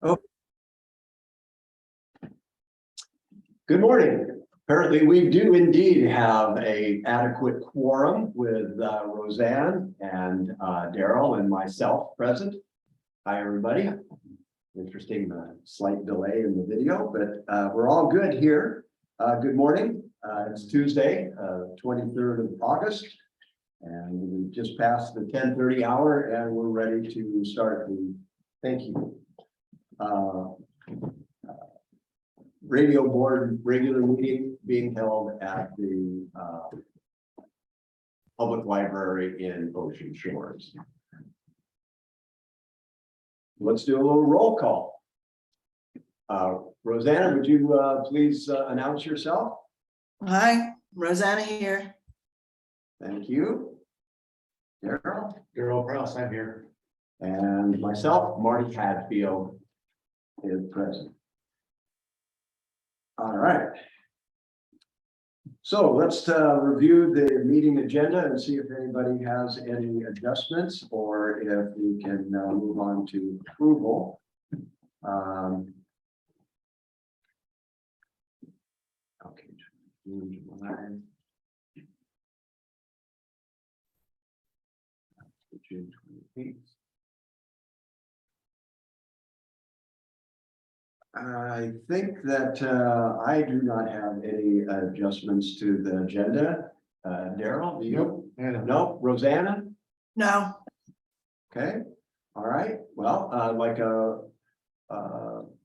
Oh. Good morning. Apparently, we do indeed have a adequate quorum with Roseanne and Daryl and myself present. Hi, everybody. Interesting slight delay in the video, but we're all good here. Good morning. It's Tuesday, 23rd of August, and we just passed the 10:30 hour, and we're ready to start the thank you. Radio board regular meeting being held at the public library in Ocean Shores. Let's do a little roll call. Rosanna, would you please announce yourself? Hi, Rosanna here. Thank you. Daryl? Daryl Prowse, I'm here. And myself, Marty Hadfield, is present. All right. So let's review the meeting agenda and see if anybody has any adjustments or if we can move on to approval. Okay. June 28th. I think that I do not have any adjustments to the agenda. Daryl, do you? No. Rosanna? No, Okay. All right. Well, I'd like a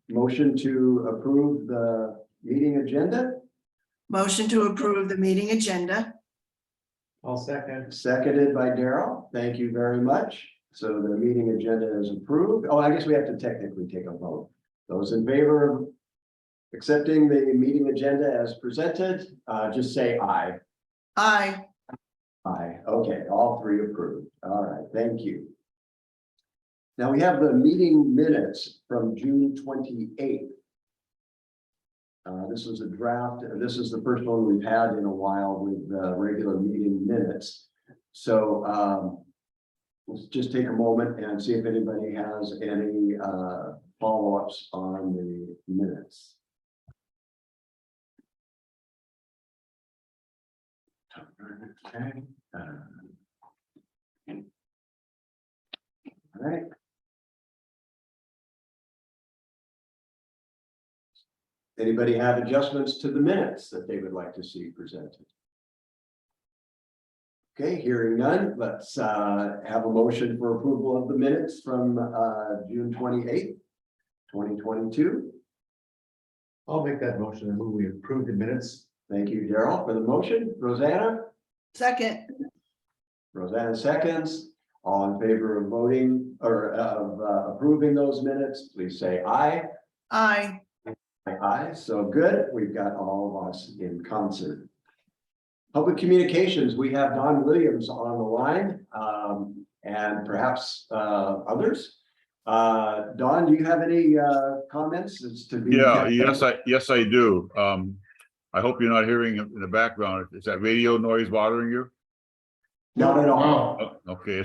motion to approve the meeting agenda. motion to approve the meeting agenda. I'll second. Seconded by Daryl. Thank you very much. So the meeting agenda is approved. Oh, I guess we have to technically take a vote. Those in favor of accepting the meeting agenda as presented, just say aye. Aye. Aye. Okay, all three approved. All right, thank you. Now we have the meeting minutes from June 28th. This is a draft. This is the first one we've had in a while with regular meeting minutes. So let's just take a moment and see if anybody has any follow-ups on the minutes. Okay. All right. Anybody have adjustments to the minutes that they would like to see presented? Okay, hearing none, let's have a motion for approval of the minutes from June 28th, 2022. I'll make that motion and move we approve the minutes. Thank you, Daryl, for the motion. Rosanna? Second. Rosanna seconds. All in favor of voting or of approving those minutes, please say aye. Aye. Aye, so good. We've got all of us in concert. Public communications, we have Don Williams on the line and perhaps others. Don, do you have any comments as to be? Yeah, yes, I do. I hope you're not hearing in the background. Is that radio noise bothering you? Not at all. Oh, okay,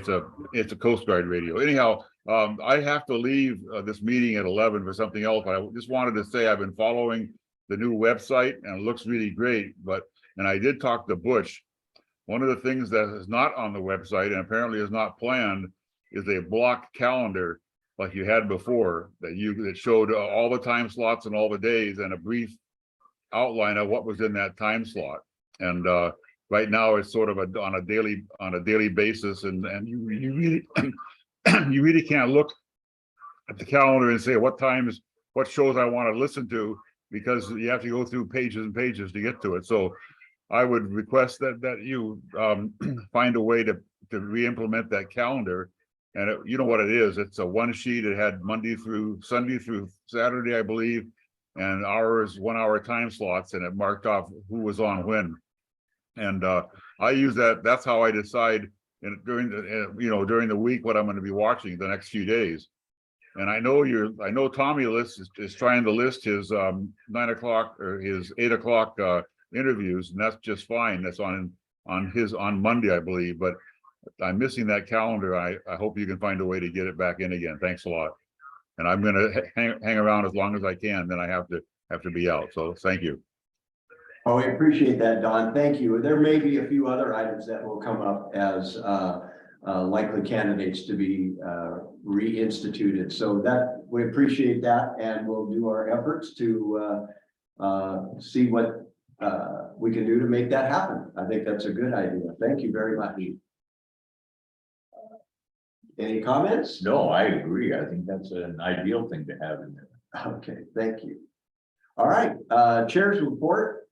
it's a Coast Guard radio. Anyhow, I have to leave this meeting at 11 for something else. But I just wanted to say I've been following the new website and it looks really great. And I did talk to Butch. One of the things that is not on the website and apparently is not planned is a block calendar like you had before that showed all the time slots and all the days and a brief outline of what was in that time slot. And right now it's sort of on a daily basis, and you really you really can't look at the calendar and say what shows I want to listen to, because you have to go through pages and pages to get to it. So I would request that you find a way to re-implement that calendar. And you know what it is. It's a one sheet. It had Monday through Sunday through Saturday, I believe, and 1 hour time slots, and it marked off who was on when. And I use that. That's how I decide during the week what I'm going to be watching the next few days. And I know Tommy is trying to list his 9 o'clock or his 8 o'clock interviews, and that's just fine. That's on Monday, I believe. But I'm missing that calendar. I hope you can find a way to get it back in again. Thanks a lot. and I'm gonna hang around as long as I can, then I have to be out. So thank you. Oh, we appreciate that, Don. Thank you. There may be a few other items that will come up as likely candidates to be reinstituted. So that, we appreciate that, and we'll do our efforts to see what we can do to make that happen. I think that's a good idea. Thank you very much. Any comments? No, I agree. I think that's an ideal thing to have in there. Okay, thank you. All right, chair's report.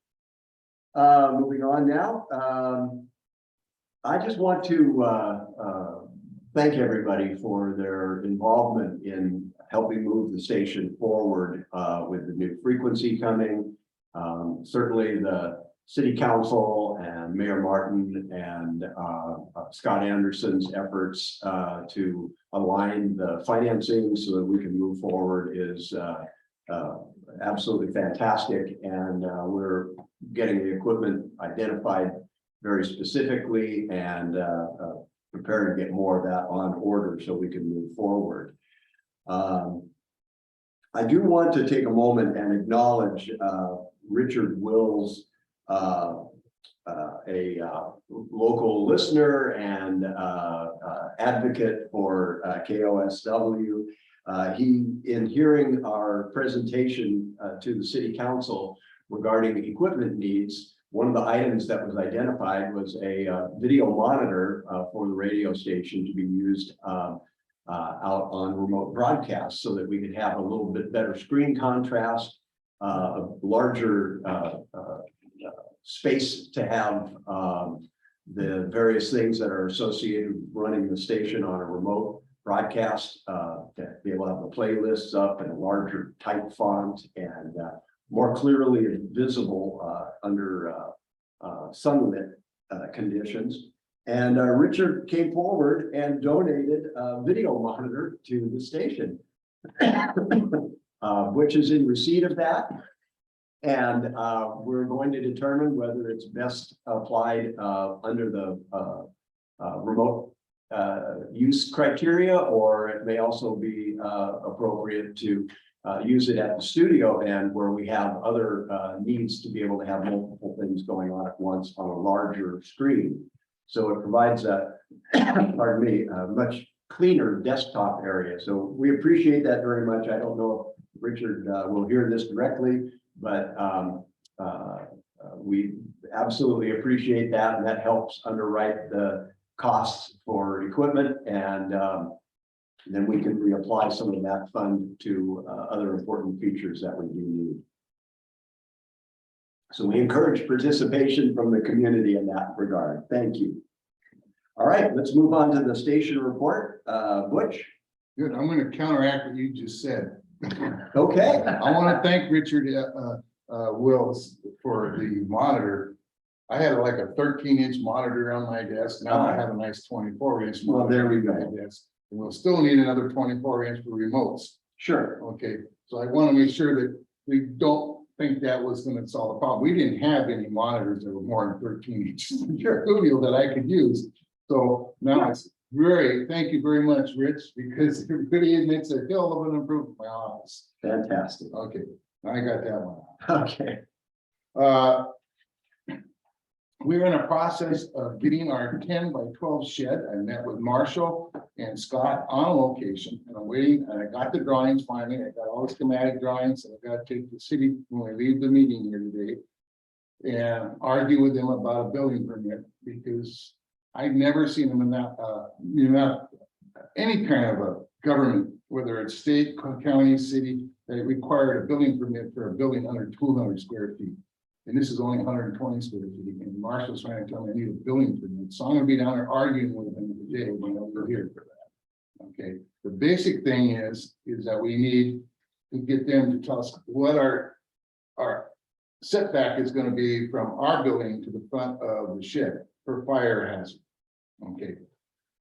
Moving on now. I just want to thank everybody for their involvement in helping move the station forward with the new frequency coming. Certainly the city council and Mayor Martin and Scott Anderson's efforts to align the financing so that we can move forward is absolutely fantastic. And we're getting the equipment identified very specifically and preparing to get more of that on order so we can move forward. I do want to take a moment and acknowledge Richard Wills, a local listener and advocate for KOSW. He, in hearing our presentation to the city council regarding equipment needs, one of the items that was identified was a video monitor for the radio station to be used out on remote broadcasts so that we could have a little bit better screen contrast, a larger space to have the various things that are associated with running the station on a remote broadcast, to be able to have the playlists up in a larger type font and more clearly visible under sunlit conditions. And Richard came forward and donated a video monitor to the station, which is in receipt of that. And we're going to determine whether it's best applied under the remote use criteria, or it may also be appropriate to use it at the studio end where we have other needs to be able to have multiple things going on at once on a larger screen. So it provides a, pardon me, a much cleaner desktop area. So we appreciate that very much. I don't know if Richard will hear this directly, but we absolutely appreciate that, and that helps underwrite the costs for equipment, and then we can reapply some of that fund to other important features that we do need. So we encourage participation from the community in that regard. Thank you. All right, let's move on to the station report. Butch. Good, I'm gonna counteract what you just said. Okay. I want to thank Richard Wills for the monitor. I had like a 13-inch monitor on my desk. Now I have a nice 24-inch. Well, there we go. And we'll still need another 24-inch for remotes. Sure. Okay, so I want to make sure that we don't think that was going to solve the problem. We didn't have any monitors that were more than 13 inches in your studio that I could use. So now it's very, thank you very much, Rich, because it really makes a hell of an improvement in my office. Fantastic. Okay, I got that one. Okay. We're in a process of getting our 10 by 12 shed. I met with Marshall and Scott on location, and I'm waiting, and I got the drawings finally. I got all the schematic drawings, and I got to take the city when we leave the meeting here today and argue with them about a building permit, because I've never seen them in that, any kind of a government, whether it's state, county, city, that required a building permit for a building under 200 square feet. And this is only 120 square feet. And Marshall's trying to tell me I need a building permit. So I'm gonna be down there arguing with him today when I'm here for that. Okay, the basic thing is that we need to get them to tell us what our setback is gonna be from our building to the front of the shed for fire hazard. Okay,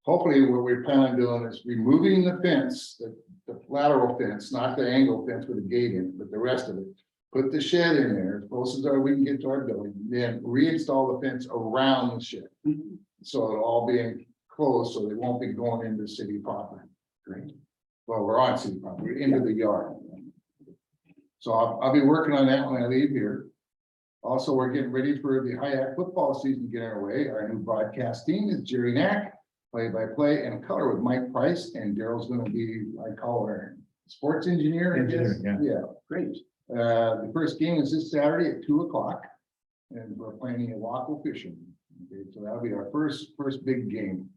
hopefully what we plan on doing is removing the fence, the lateral fence, not the angle fence with a gate in it, but the rest of it. Put the shed in there as close as we can get to our building, then reinstall the fence around the shed. So it'll all be enclosed, so they won't be going into city property. Great. well, we're on city property, into the yard. So I'll be working on that when I leave here. Also, we're getting ready for the Hayek football season to get underway. Our new broadcast team is Jerry Knack, play-by-play and color with Mike Price, and Daryl's gonna be, I call her sports engineer. I guess. Engineer, yeah. Yeah. Great. The first game is this Saturday at 2 o'clock. And we're planning a Waco fishing. Okay, so that'll be our first big game.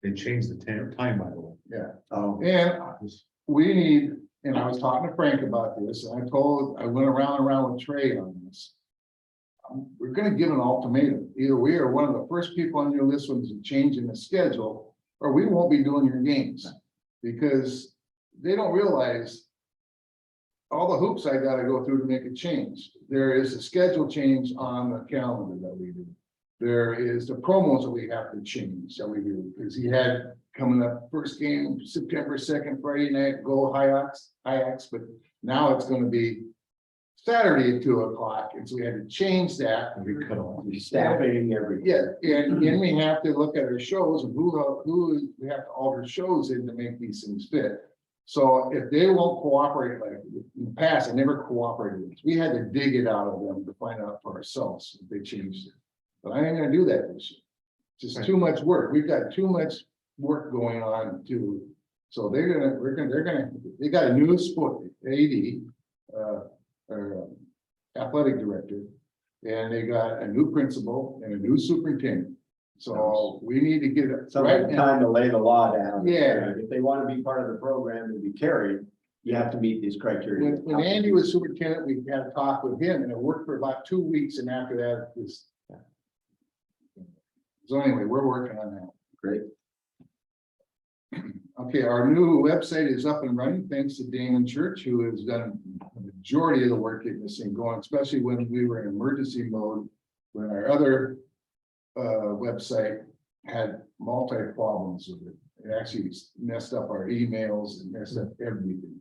They changed the time, by the way. Yeah. Oh, And we need, and I was talking to Frank about this, and I went around with Trey on this. We're gonna give an ultimatum. Either we are one of the first people on your list when there's a change in the schedule, or we won't be doing your games. Because they don't realize all the hoops I gotta go through to make a change. There is a schedule change on the calendar that we do. There is the promos that we have to change that we do, because he had coming up first game, September 2nd, Friday night, go Hayaks, but now it's gonna be Saturday at 2 o'clock, and so we had to change that. And we cut off. staffing, everything. Yeah, and then we have to look at our shows and who we have to alter shows in to make these things fit. So if they won't cooperate, like in the past, they never cooperated with us. We had to dig it out of them to find out for ourselves if they changed it. But I ain't gonna do that this year. Just too much work. We've got too much work going on to, so they got a new sport, AD, or athletic director. And they got a new principal and a new superintendent. So we need to get it So right now. time to lay the law down. Yeah. If they want to be part of the program and be carried, you have to meet these criteria. When Andy was superintendent, we had a talk with him and it worked for about 2 weeks, and after that, it was. So anyway, we're working on that. Great. Okay, our new website is up and running, thanks to Damon Church, who has done the majority of the work getting this thing going, especially when we were in emergency mode. When our other website had multi problems with it. It actually messed up our emails and messed up everything.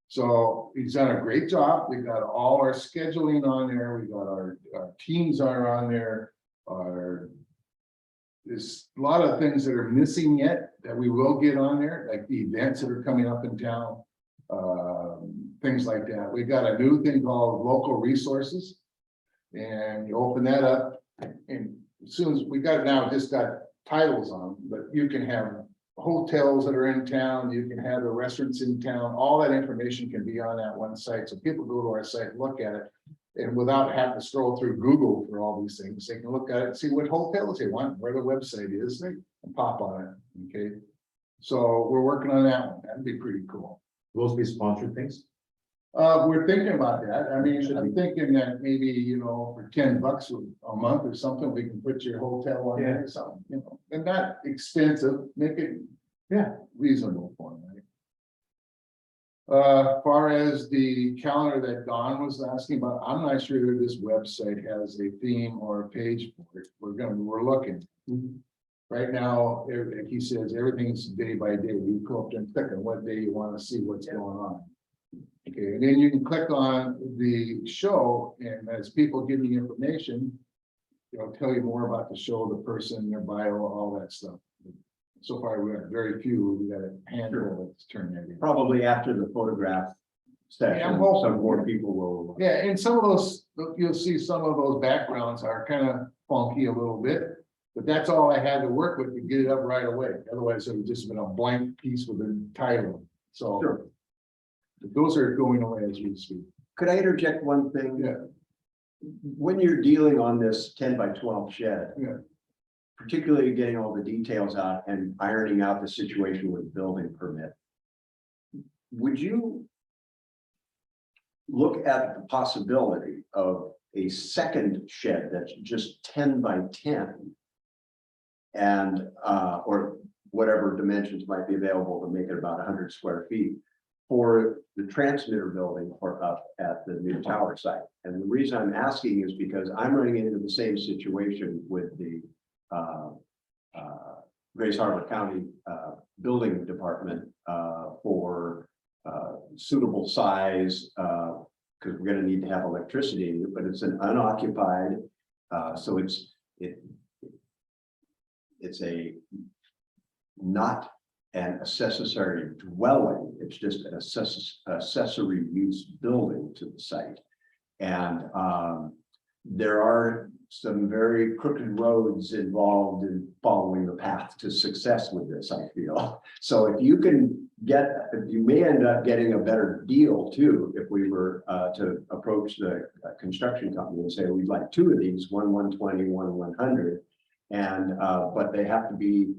So he's done a great job. We got all our scheduling on there. We got our teams are on there. There's a lot of things that are missing yet that we will get on there, like the events that are coming up in town. Things like that. We got a new thing called local resources. And you open that up, and as soon as we got it now, just got titles on, but you can have hotels that are in town, you can have the restaurants in town, all that information can be on that one site. So people go to our site, look at it, and without having to scroll through Google for all these things, they can look at it and see what hotels they want, where the website is, they can pop on it, okay? So we're working on that one. That'd be pretty cool. Will those be sponsored things? We're thinking about that. I mean, I'm thinking that maybe, for $10 a month or something, we can put your hotel on there or something, and not expensive, make it, reasonable for them, right? Far as the calendar that Don was asking about, I'm not sure that this website has a theme or a page for it. We're looking. Right now, like he says, everything's day by day. You go up and click on what day you want to see what's going on. Okay, and then you can click on the show, and as people give you information, they'll tell you more about the show, the person, their bio, all that stuff. So far, we have very few. We got a handful that's turned that in. Probably after the photograph session, Yeah, I'm hoping. some more people will. Yeah, and some of those, you'll see some of those backgrounds are kind of funky a little bit, but that's all I had to work with to get it up right away. Otherwise, it would just been a blank piece with a title. So Sure. those are going away as we speak. Could I interject one thing? Yeah. When you're dealing on this 10 by 12 shed. Yeah. Particularly getting all the details out and ironing out the situation with the building permit. Would you look at the possibility of a second shed that's just 10 by 10? And, or whatever dimensions might be available to make it about 100 square feet for the transmitter building or up at the new tower site. And the reason I'm asking is because I'm running into the same situation with the Grace Harbor County Building Department for suitable size, because we're going to need to have electricity in it, but it's an unoccupied, so it's a not an accessory dwelling. It's just an accessory use building to the site. And there are some very crooked roads involved in following the path to success with this, I feel. So if you can you may end up getting a better deal too, if we were to approach the construction company and say, we'd like two of these, one 120, one 100. And but they have to be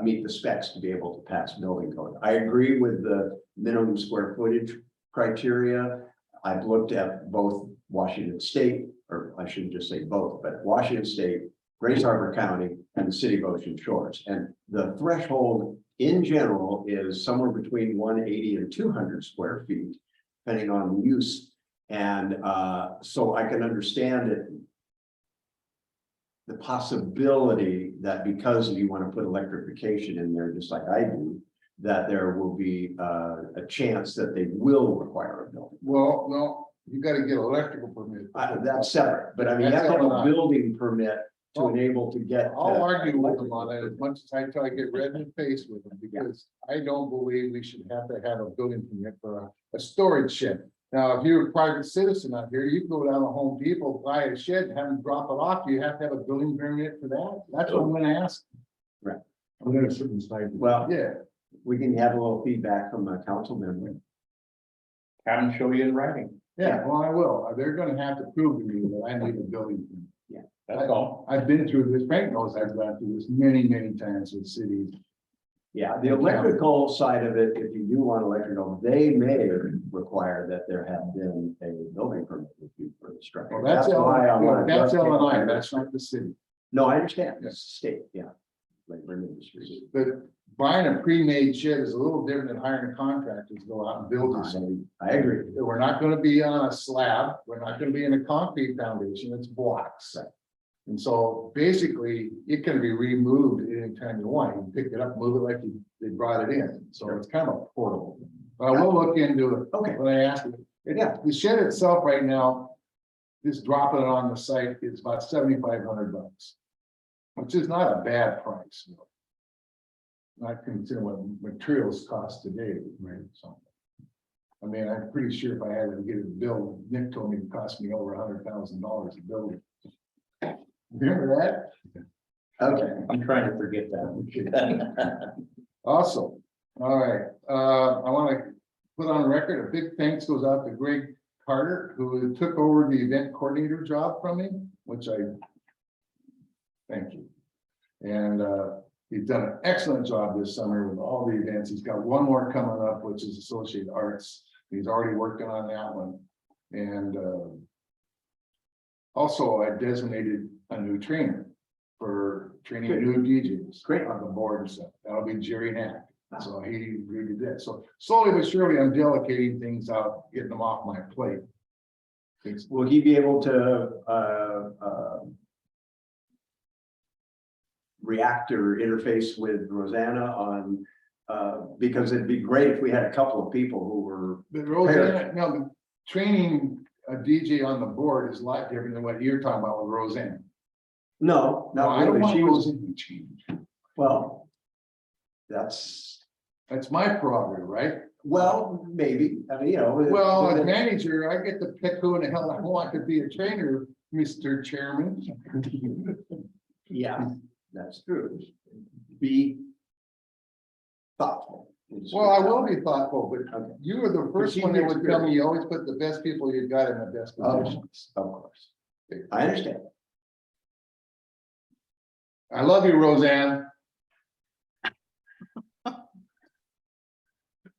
meet the specs to be able to pass building code. I agree with the minimum square footage criteria. I've looked at both Washington State, or I shouldn't just say both, but Washington State, Grace Harbor County, and the City of Ocean Shores. And the threshold in general is somewhere between 180 and 200 square feet, depending on the use. And so I can understand it, the possibility that because you want to put electrification in there, just like I do, that there will be a chance that they will require a building. Well, you gotta get electrical permit. That's separate, but I mean, you have to have a building permit to enable to get. I'll argue with them on that as much as I try to get red in the face with them, because I don't believe we should have to have a building permit for a storage shed. Now, if you're a private citizen out here, you can go down to Home Depot, buy a shed, and have them drop it off. Do you have to have a building permit for that? That's what I'm gonna ask. Right. I'm gonna certain side. Well, Yeah, we can have a little feedback from a council member. Have them show you in writing. yeah, well, I will. They're gonna have to prove to me that I need a building permit. That's all. I've been through this, Frank knows I've gone through this many, many times with cities. Yeah, the electrical side of it, if you do want electrical, they may require that there have been a building permit with you for the structure. Well, that's why I want to That's dovetail Illinois, there. that's not the city. No, I understand, it's state, yeah. Labor and industries. But buying a pre-made shed is a little different than hiring contractors to go out and build this. I agree. We're not gonna be on a slab, we're not gonna be in a concrete foundation, it's blocks. And so basically, it can be removed anytime you want, you can pick it up, move it like they brought it in, so it's kind of portable. But I will look into it, Okay, when I ask you, yeah, the shed itself right now, just dropping it on the site is about $7,500. Which is not a bad price. Not considering what materials cost today, right? So. I mean, I'm pretty sure if I had to get it built, Nick told me it cost me over $100,000 to build it. Remember that? okay. I'm trying to forget that. Awesome. All right, I want to put on record, a big thanks goes out to Greg Carter, who took over the event coordinator job from me, which I thank you. And he's done an excellent job this summer with all the events. He's got one more coming up, which is Associated Arts. He's already working on that one. And also I designated a new trainer for training new DJs. Great. On the board and stuff. That'll be Jerry Knack. So he agreed to that. So slowly but surely I'm delegating things out, getting them off my plate. Will he be able to react or interface with Rosanna on, because it'd be great if we had a couple of people who were. But Roseanne, no, the training a DJ on the board is a lot different than what you're talking about with Roseanne. No, No, not I don't really. want She was, Roseanne to change. well, that's, my prerogative, right? well, maybe, I mean, you know. Well, as manager, I get to pick who in the hell I want to be a trainer, Mr. Chairman. Yeah, that's true. Be thoughtful. Well, I will be thoughtful, but Okay, you were the first one that would tell me you always put the best people you got in the best positions. of course. I understand. I love you, Roseanne.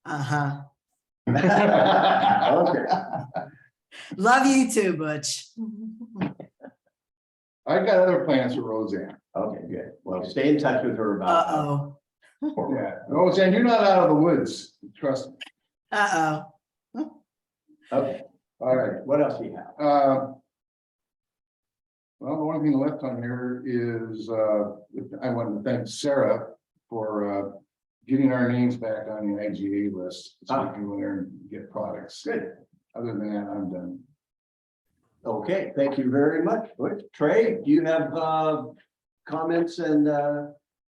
Uh-huh. Okay, Love you too, Butch. I got other plans for Roseanne. okay, good. Well, stay in touch with her about. Uh-oh, Yeah, Roseanne, you're not out of the woods, trust me. uh-oh. Okay, All right. what else do you have? Well, the only thing left on here is, I want to thank Sarah for, getting our names back on the IGA list. So we can go there and get products. Good. Other than that, I'm done. Okay, thank you very much. Good. Trey, do you have comments and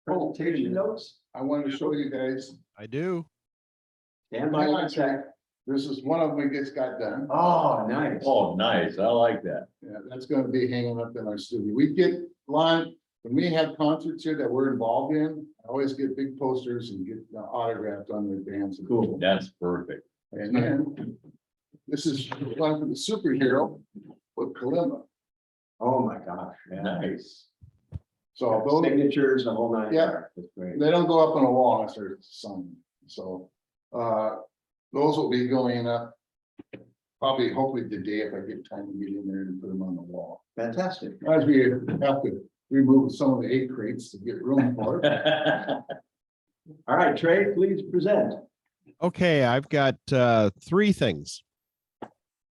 presentation notes? I wanted to show you guys I do. Stand by one sec. This is one of them that gets got done. Oh, nice. Oh, nice. I like that. Yeah, that's gonna be hanging up in our studio. We get line, when we have concerts here that we're involved in, I always get big posters and get autographed on their bands. Cool. That's perfect. And then, this is one for the superhero with Kalimba. Oh, my gosh. Yeah. Nice. So those, Signatures, the whole nine. Yeah. yards. That's great. they don't go up on a wall unless they're signed. So, those will be going up probably, hopefully today if I get time to get in there and put them on the wall. Fantastic. As we have to remove some of the 8 crates to get room for it. All right, Trey, please present. Okay, I've got 3 things.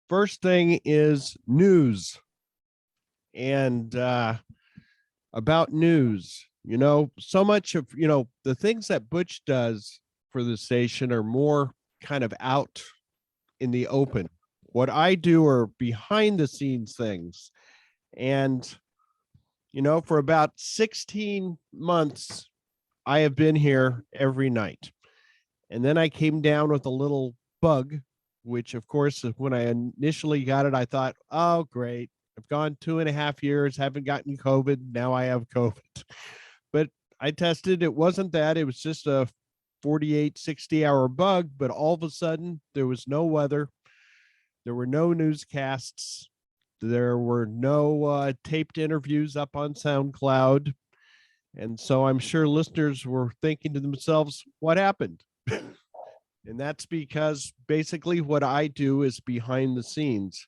First thing is news. And about news, you know, so much of, you know, the things that Butch does for the station are more kind of out in the open. What I do are behind the scenes things. And, you know, for about 16 months, I have been here every night. And then I came down with a little bug, which of course, when I initially got it, I thought, oh, great. I've gone 2.5 years, haven't gotten COVID. Now I have COVID. But I tested, it wasn't that. It was just a 48, 60-hour bug. But all of a sudden, there was no weather. There were no newscasts. There were no taped interviews up on SoundCloud. And so I'm sure listeners were thinking to themselves, what happened? And that's because basically what I do is behind the scenes.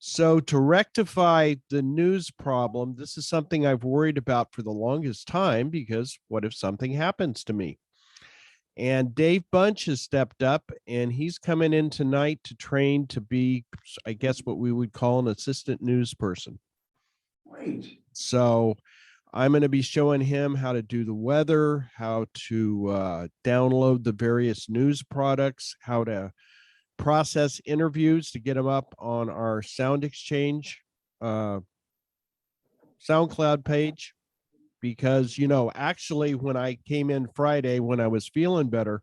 So to rectify the news problem, this is something I've worried about for the longest time, because what if something happens to me? And Dave Bunch has stepped up and he's coming in tonight to train to be, I guess, what we would call an assistant news person. Great. So I'm going to be showing him how to do the weather, how to download the various news products, how to process interviews to get them up on our Sound Exchange SoundCloud page. Because, you know, actually, when I came in Friday, when I was feeling better,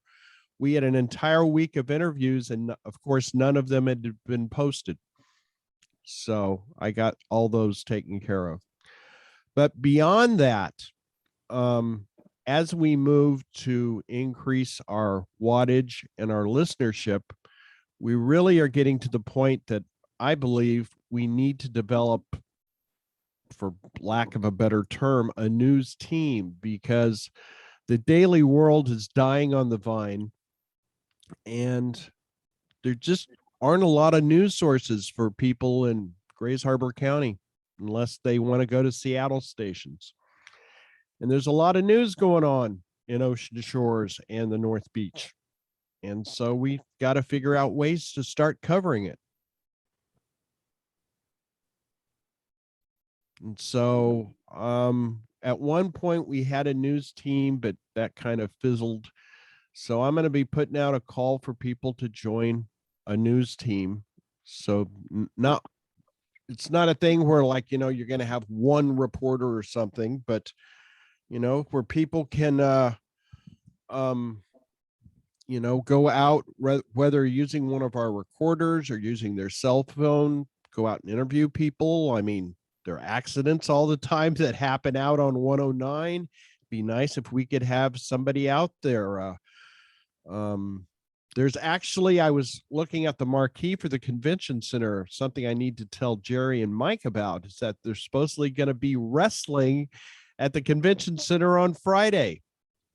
we had an entire week of interviews, and of course, none of them had been posted. So I got all those taken care of. But beyond that, as we move to increase our wattage and our listenership, we really are getting to the point that I believe we need to develop, for lack of a better term, a news team, because the daily world is dying on the vine and there just aren't a lot of news sources for people in Grays Harbor County unless they want to go to Seattle stations. And there's a lot of news going on in Ocean Shores and the North Beach. And so we got to figure out ways to start covering it. And so at one point we had a news team, but that kind of fizzled. So I'm going to be putting out a call for people to join a news team. So it's not a thing where, like, you know, you're going to have one reporter or something, but, you know, where people can, you know, go out, whether using one of our recorders or using their cell phone, go out and interview people. I mean, there are accidents all the time that happen out on 109. Be nice if we could have somebody out there. There's actually, I was looking at the marquee for the convention center. Something I need to tell Jerry and Mike about is that there's supposedly going to be wrestling at the convention center on Friday.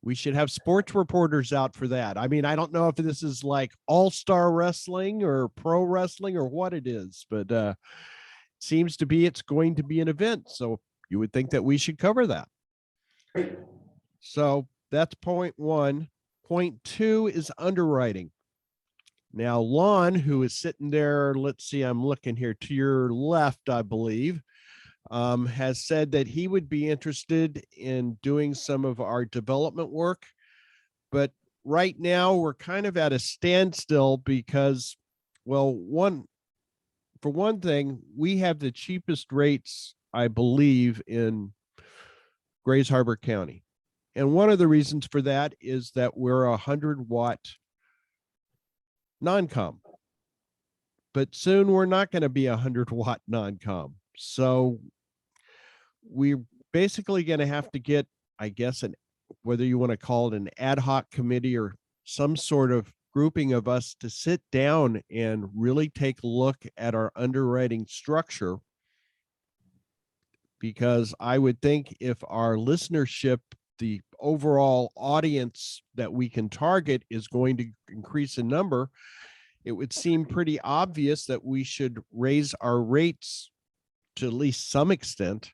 We should have sports reporters out for that. I mean, I don't know if this is like all-star wrestling or pro wrestling or what it is, but seems to be it's going to be an event. So you would think that we should cover that. Great. So that's point one. Point two is underwriting. Now, Lon, who is sitting there, let's see, I'm looking here to your left, I believe, has said that he would be interested in doing some of our development work. But right now we're kind of at a standstill because, well, for one thing, we have the cheapest rates, I believe, in Grays Harbor County. And one of the reasons for that is that we're 100-watt non-com. But soon we're not going to be 100-watt non-com. So we're basically going to have to get, I guess, whether you want to call it an ad hoc committee or some sort of grouping of us to sit down and really take a look at our underwriting structure. Because I would think if our listenership, the overall audience that we can target is going to increase in number, it would seem pretty obvious that we should raise our rates to at least some extent.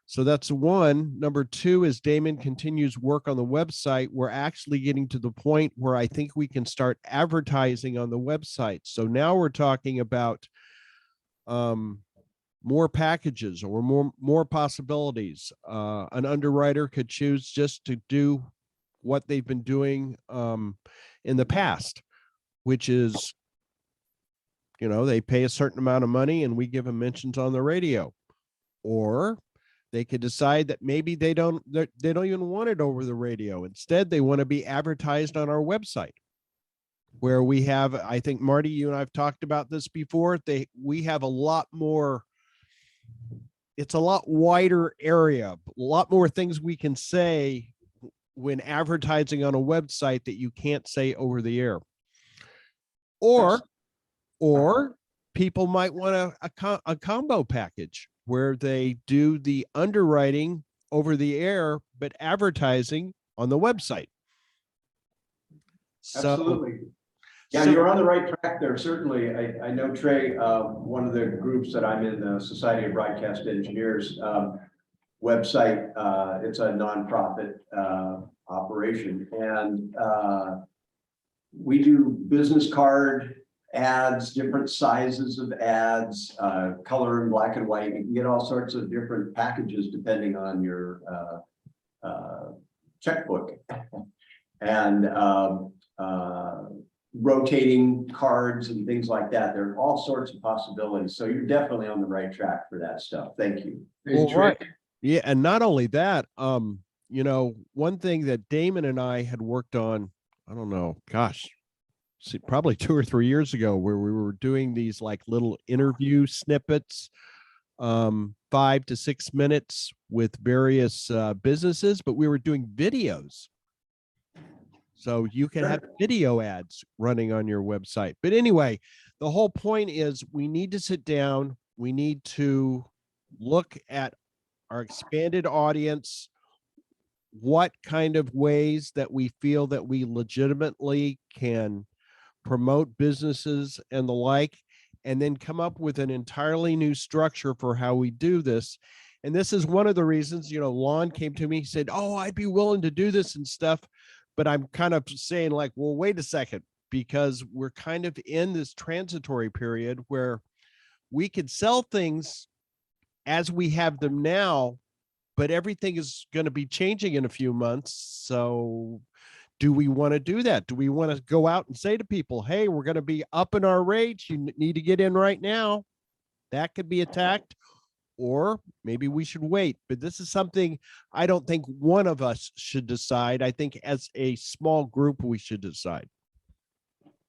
So that's one. Number two, as Damon continues work on the website, we're actually getting to the point where I think we can start advertising on the website. So now we're talking about more packages or more possibilities. An underwriter could choose just to do what they've been doing in the past, which is, they pay a certain amount of money and we give them mentions on the radio. Or they could decide that maybe they don't even want it over the radio. Instead, they want to be advertised on our website, where we have, I think, Marty, you and I've talked about this before. We have a lot more, it's a lot wider area, a lot more things we can say when advertising on a website that you can't say over the air. Or people might want a combo package where they do the underwriting over the air, but advertising on the website. Absolutely. Yeah, so- you're on the right track there. Certainly. I know Trey, one of the groups that I'm in, the Society of Broadcast Engineers website, it's a nonprofit operation. And we do business card ads, different sizes of ads, color and black and white. You can get all sorts of different packages depending on your checkbook. And rotating cards and things like that. There are all sorts of possibilities. So you're definitely on the right track for that stuff. Thank you. Hey, Well, Trey, right. Yeah, and not only that, one thing that Damon and I had worked on, I don't know, gosh, probably 2 or 3 years ago, where we were doing these like little interview snippets, 5 to 6 minutes with various businesses, but we were doing videos. So you can have video ads running on your website. But anyway, the whole point is we need to sit down. We need to look at our expanded audience, what kind of ways that we feel that we legitimately can promote businesses and the like, and then come up with an entirely new structure for how we do this. And this is one of the reasons, Lon came to me, he said, "Oh, I'd be willing to do this and stuff." But I'm kind of saying like, well, wait a second, because we're kind of in this transitory period where we could sell things as we have them now, but everything is going to be changing in a few months. So do we want to do that? Do we want to go out and say to people, hey, we're going to be up in our rates. You need to get in right now. That could be attacked. Or maybe we should wait. But this is something I don't think one of us should decide. I think as a small group, we should decide.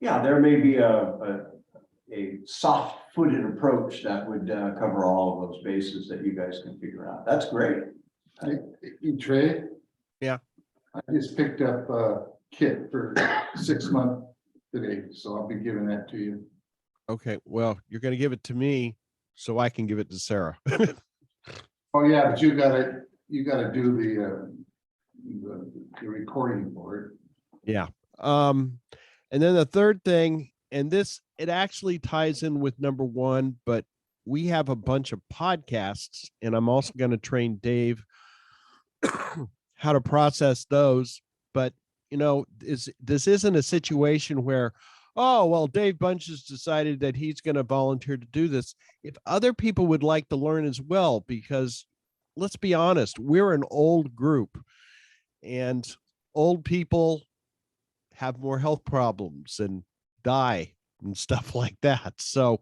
Yeah, there may be a soft-footed approach that would cover all of those bases that you guys can figure out. That's great. hey, Trey. Yeah. I just picked up a kit for 6 months today, so I'll be giving that to you. Okay, well, you're going to give it to me so I can give it to Sarah. Oh, yeah, but you gotta do the recording for it. Yeah. And then the third thing, and it actually ties in with number one, but we have a bunch of podcasts, and I'm also going to train Dave how to process those. But, this isn't a situation where, oh, well, Dave Bunch has decided that he's going to volunteer to do this. If other people would like to learn as well, because let's be honest, we're an old group and old people have more health problems and die and stuff like that. So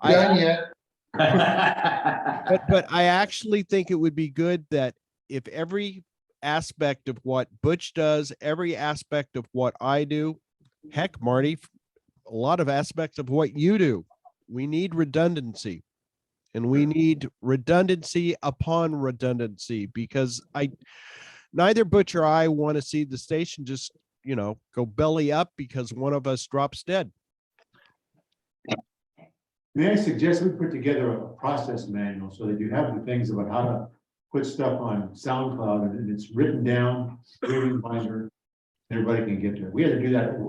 Done yet? but I actually think it would be good that if every aspect of what Butch does, every aspect of what I do. Heck, Marty, a lot of aspects of what you do. We need redundancy. And we need redundancy upon redundancy because neither Butch or I want to see the station just, go belly up because one of us drops dead. May I suggest we put together a process manual so that you have the things about how to put stuff on SoundCloud and it's written down, reading binder. Everybody can get to it. We had to do that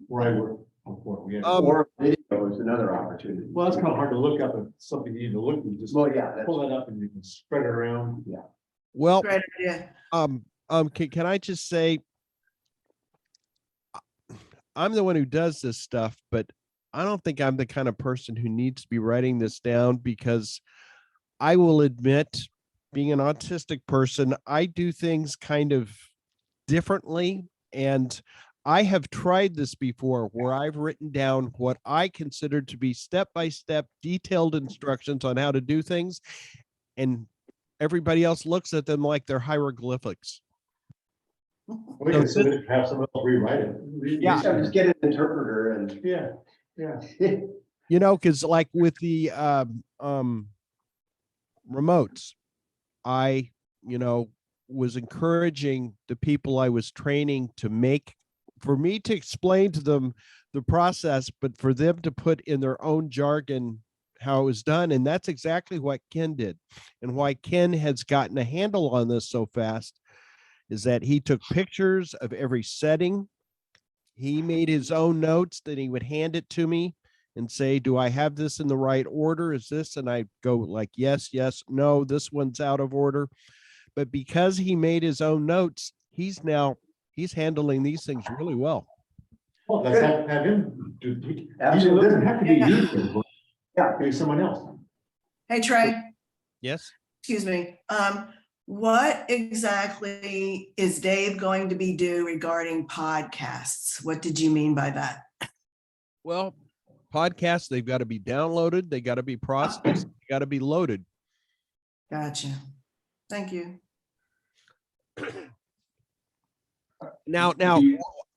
where I work before. We had to- Or video is another opportunity. Well, it's kind of hard to look up at something you need to look, you just Well, yeah, that's, pull it up and you can spread it around. Well, Great idea. can I just say, I'm the one who does this stuff, but I don't think I'm the kind of person who needs to be writing this down because I will admit, being an autistic person, I do things kind of differently. And I have tried this before where I've written down what I consider to be step-by-step detailed instructions on how to do things. And everybody else looks at them like they're hieroglyphics. We can send it, have someone else rewrite it. Yeah. just get an interpreter and. Yeah, yeah. Because like with the remotes, I, was encouraging the people I was training for me to explain to them the process, but for them to put in their own jargon how it was done. And that's exactly what Ken did. And why Ken has gotten a handle on this so fast is that he took pictures of every setting. He made his own notes, then he would hand it to me and say, do I have this in the right order? Is this? And I go like, yes, no, this one's out of order. But because he made his own notes, he's handling these things really well. Well, let's have him do. It Absolutely. doesn't have to be you, but Yeah. maybe someone else. Hey, Trey, Yes. excuse me. What exactly is Dave going to be doing regarding podcasts? What did you mean by that? Well, podcasts, they've got to be downloaded. They got to be processed. They got to be loaded. Gotcha. Thank you. Now,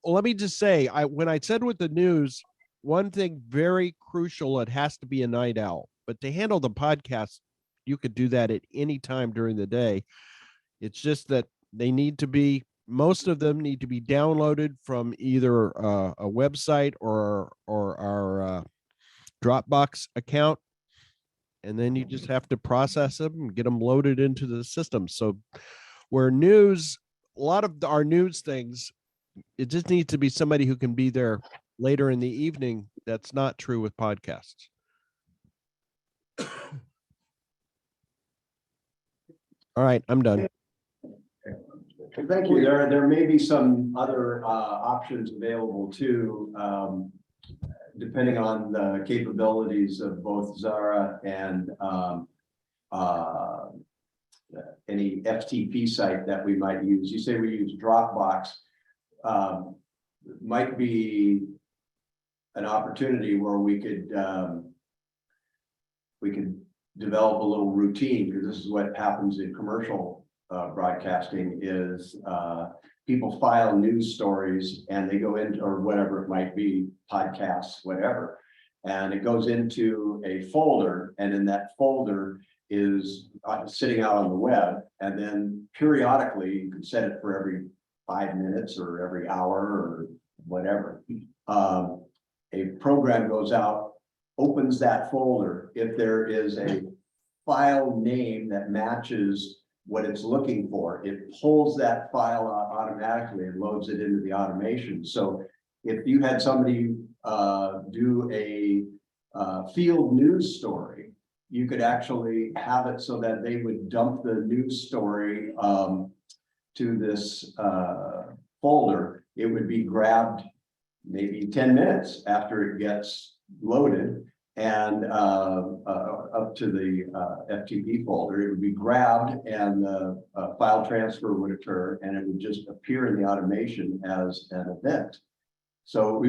let me just say, when I said with the news, one thing very crucial, it has to be a night owl. But to handle the podcast, you could do that at any time during the day. It's just that most of them need to be downloaded from either a website or our Dropbox account. And then you just have to process them and get them loaded into the system. So where a lot of our news things, it just needs to be somebody who can be there later in the evening. That's not true with podcasts. All right, I'm done. Thank you. There may be some other options available too, depending on the capabilities of both Zara and any FTP site that we might use. You say we use Dropbox. Might be an opportunity where we could develop a little routine, because this is what happens in commercial broadcasting is people file news stories and they go into, or whatever it might be, podcasts, whatever, and it goes into a folder, and in that folder is sitting out on the web, and then periodically you can set it for every 5 minutes or every hour or whatever. A program goes out, opens that folder. If there is a file name that matches what it's looking for, it pulls that file out automatically and loads it into the automation. So if you had somebody do a field news story, you could actually have it so that they would dump the news story to this folder. It would be grabbed maybe 10 minutes after it gets loaded and up to the FTP folder. It would be grabbed and the file transfer would occur, and it would just appear in the automation as an event. So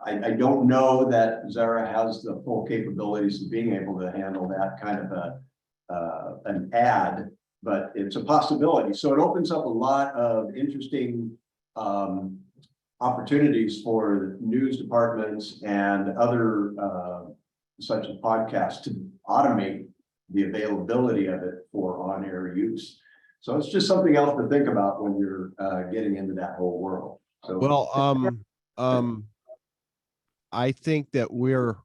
I don't know that Zara has the full capabilities of being able to handle that kind of an ad but it's a possibility. So it opens up a lot of interesting opportunities for news departments and other such as podcasts to automate the availability of it for on-air use. So it's just something else to think about when you're getting into that whole world. So Well, I think that we're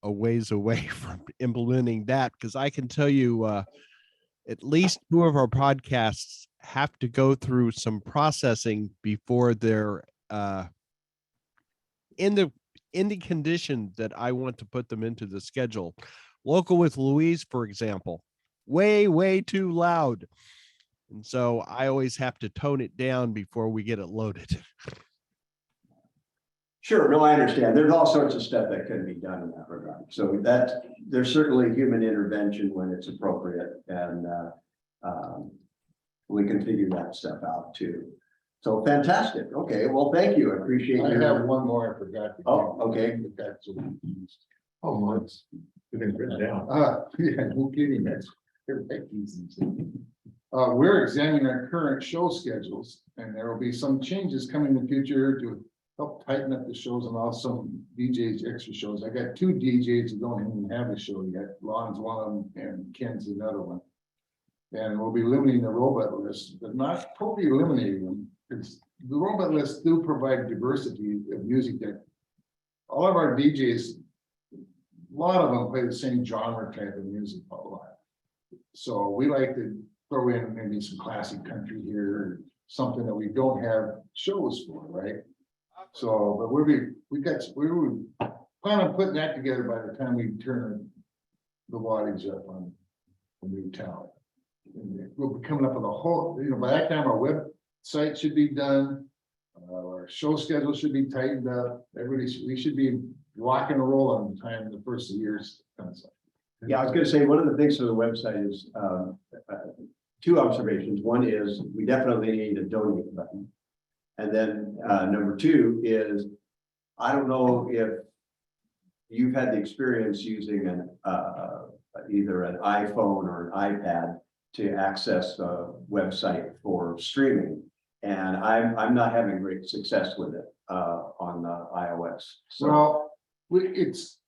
a ways away from implementing that, because I can tell you at least 2 of our podcasts have to go through some processing before they're in the condition that I want to put them into the schedule. Local with Louise, for example, way too loud. And so I always have to tone it down before we get it loaded. sure, no, I understand. There's all sorts of stuff that can be done in that regard. So that there's certainly human intervention when it's appropriate, and we can figure that stuff out too. So fantastic. Okay, well, thank you. I appreciate I have your. one more I forgot. to Oh, okay. But that's a- Oh, months. It's been written down. Yeah, no kidding, that's. We're examining our current show schedules, and there will be some changes coming in the future to help tighten up the shows and also DJs extra shows. I got 2 DJs that don't even have a show yet. Lon's one of them and Ken's another one. And we'll be limiting the robot list, but not totally eliminating them. It's the robot lists do provide diversity of music that all of our DJs, a lot of them play the same genre type of music a lot. So we like to throw in maybe some classic country here, something that we don't have shows for, right? So, but we plan on putting that together by the time we turn the wattage up on the new tower. And we'll be coming up with a whole, by that time our website should be done. Our show schedule should be tightened up. We should be rocking and rolling the time the first of the year's comes up. Yeah, I was gonna say, one of the things for the website is 2 observations. One is we definitely need a donate button. And then number 2 is, I don't know if you've had the experience using an either an iPhone or an iPad to access a website for streaming. And I'm not having great success with it on the iOS. So Well, it's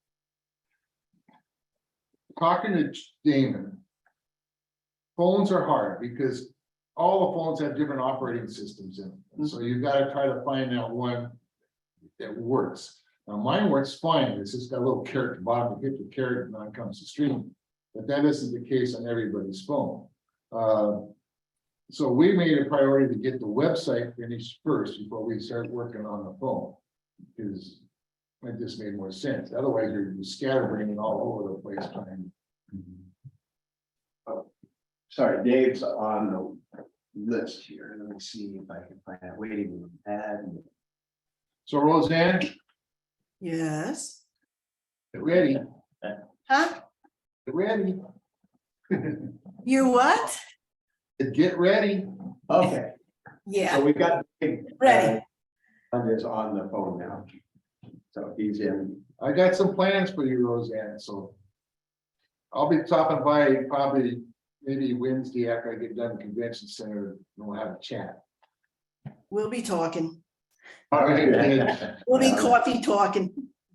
talking to Damon. Phones are hard because all the phones have different operating systems in them. So you've got to try to find out one that works. Now mine works fine. It's just got a little carrot at the bottom. You hit the carrot and now it comes to streaming. But that isn't the case on everybody's phone. So we made a priority to get the website finished first before we start working on the phone. Because it just made more sense. Otherwise, you're scatterbrained all over the place trying. sorry, Dave's on the list here. Let me see if I can find that waiting room ad. So Roseanne, Yes. get ready, Huh? get ready. You what? Get ready. Okay, Yeah, so we've got. Ready. Is on the phone now. So he's in. I got some plans for you, Roseanne, so. I'll be stopping by probably maybe Wednesday after I get done at the convention center, and we'll have a chat. we'll be talking. All right, good. We'll be coffee talking.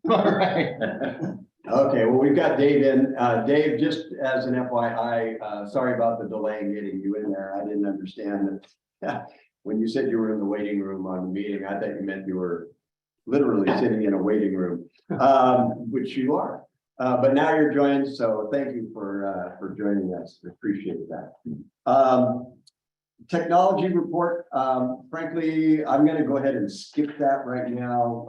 All right. Okay, well, we've got Dave in. Dave, just as an FYI, sorry about the delay in getting you in there. I didn't understand that. When you said you were in the waiting room on the meeting, I thought you meant you were literally sitting in a waiting room, which you are. But now you're joined, so thank you for joining us. Appreciate that. Technology report, frankly, I'm gonna go ahead and skip that right now.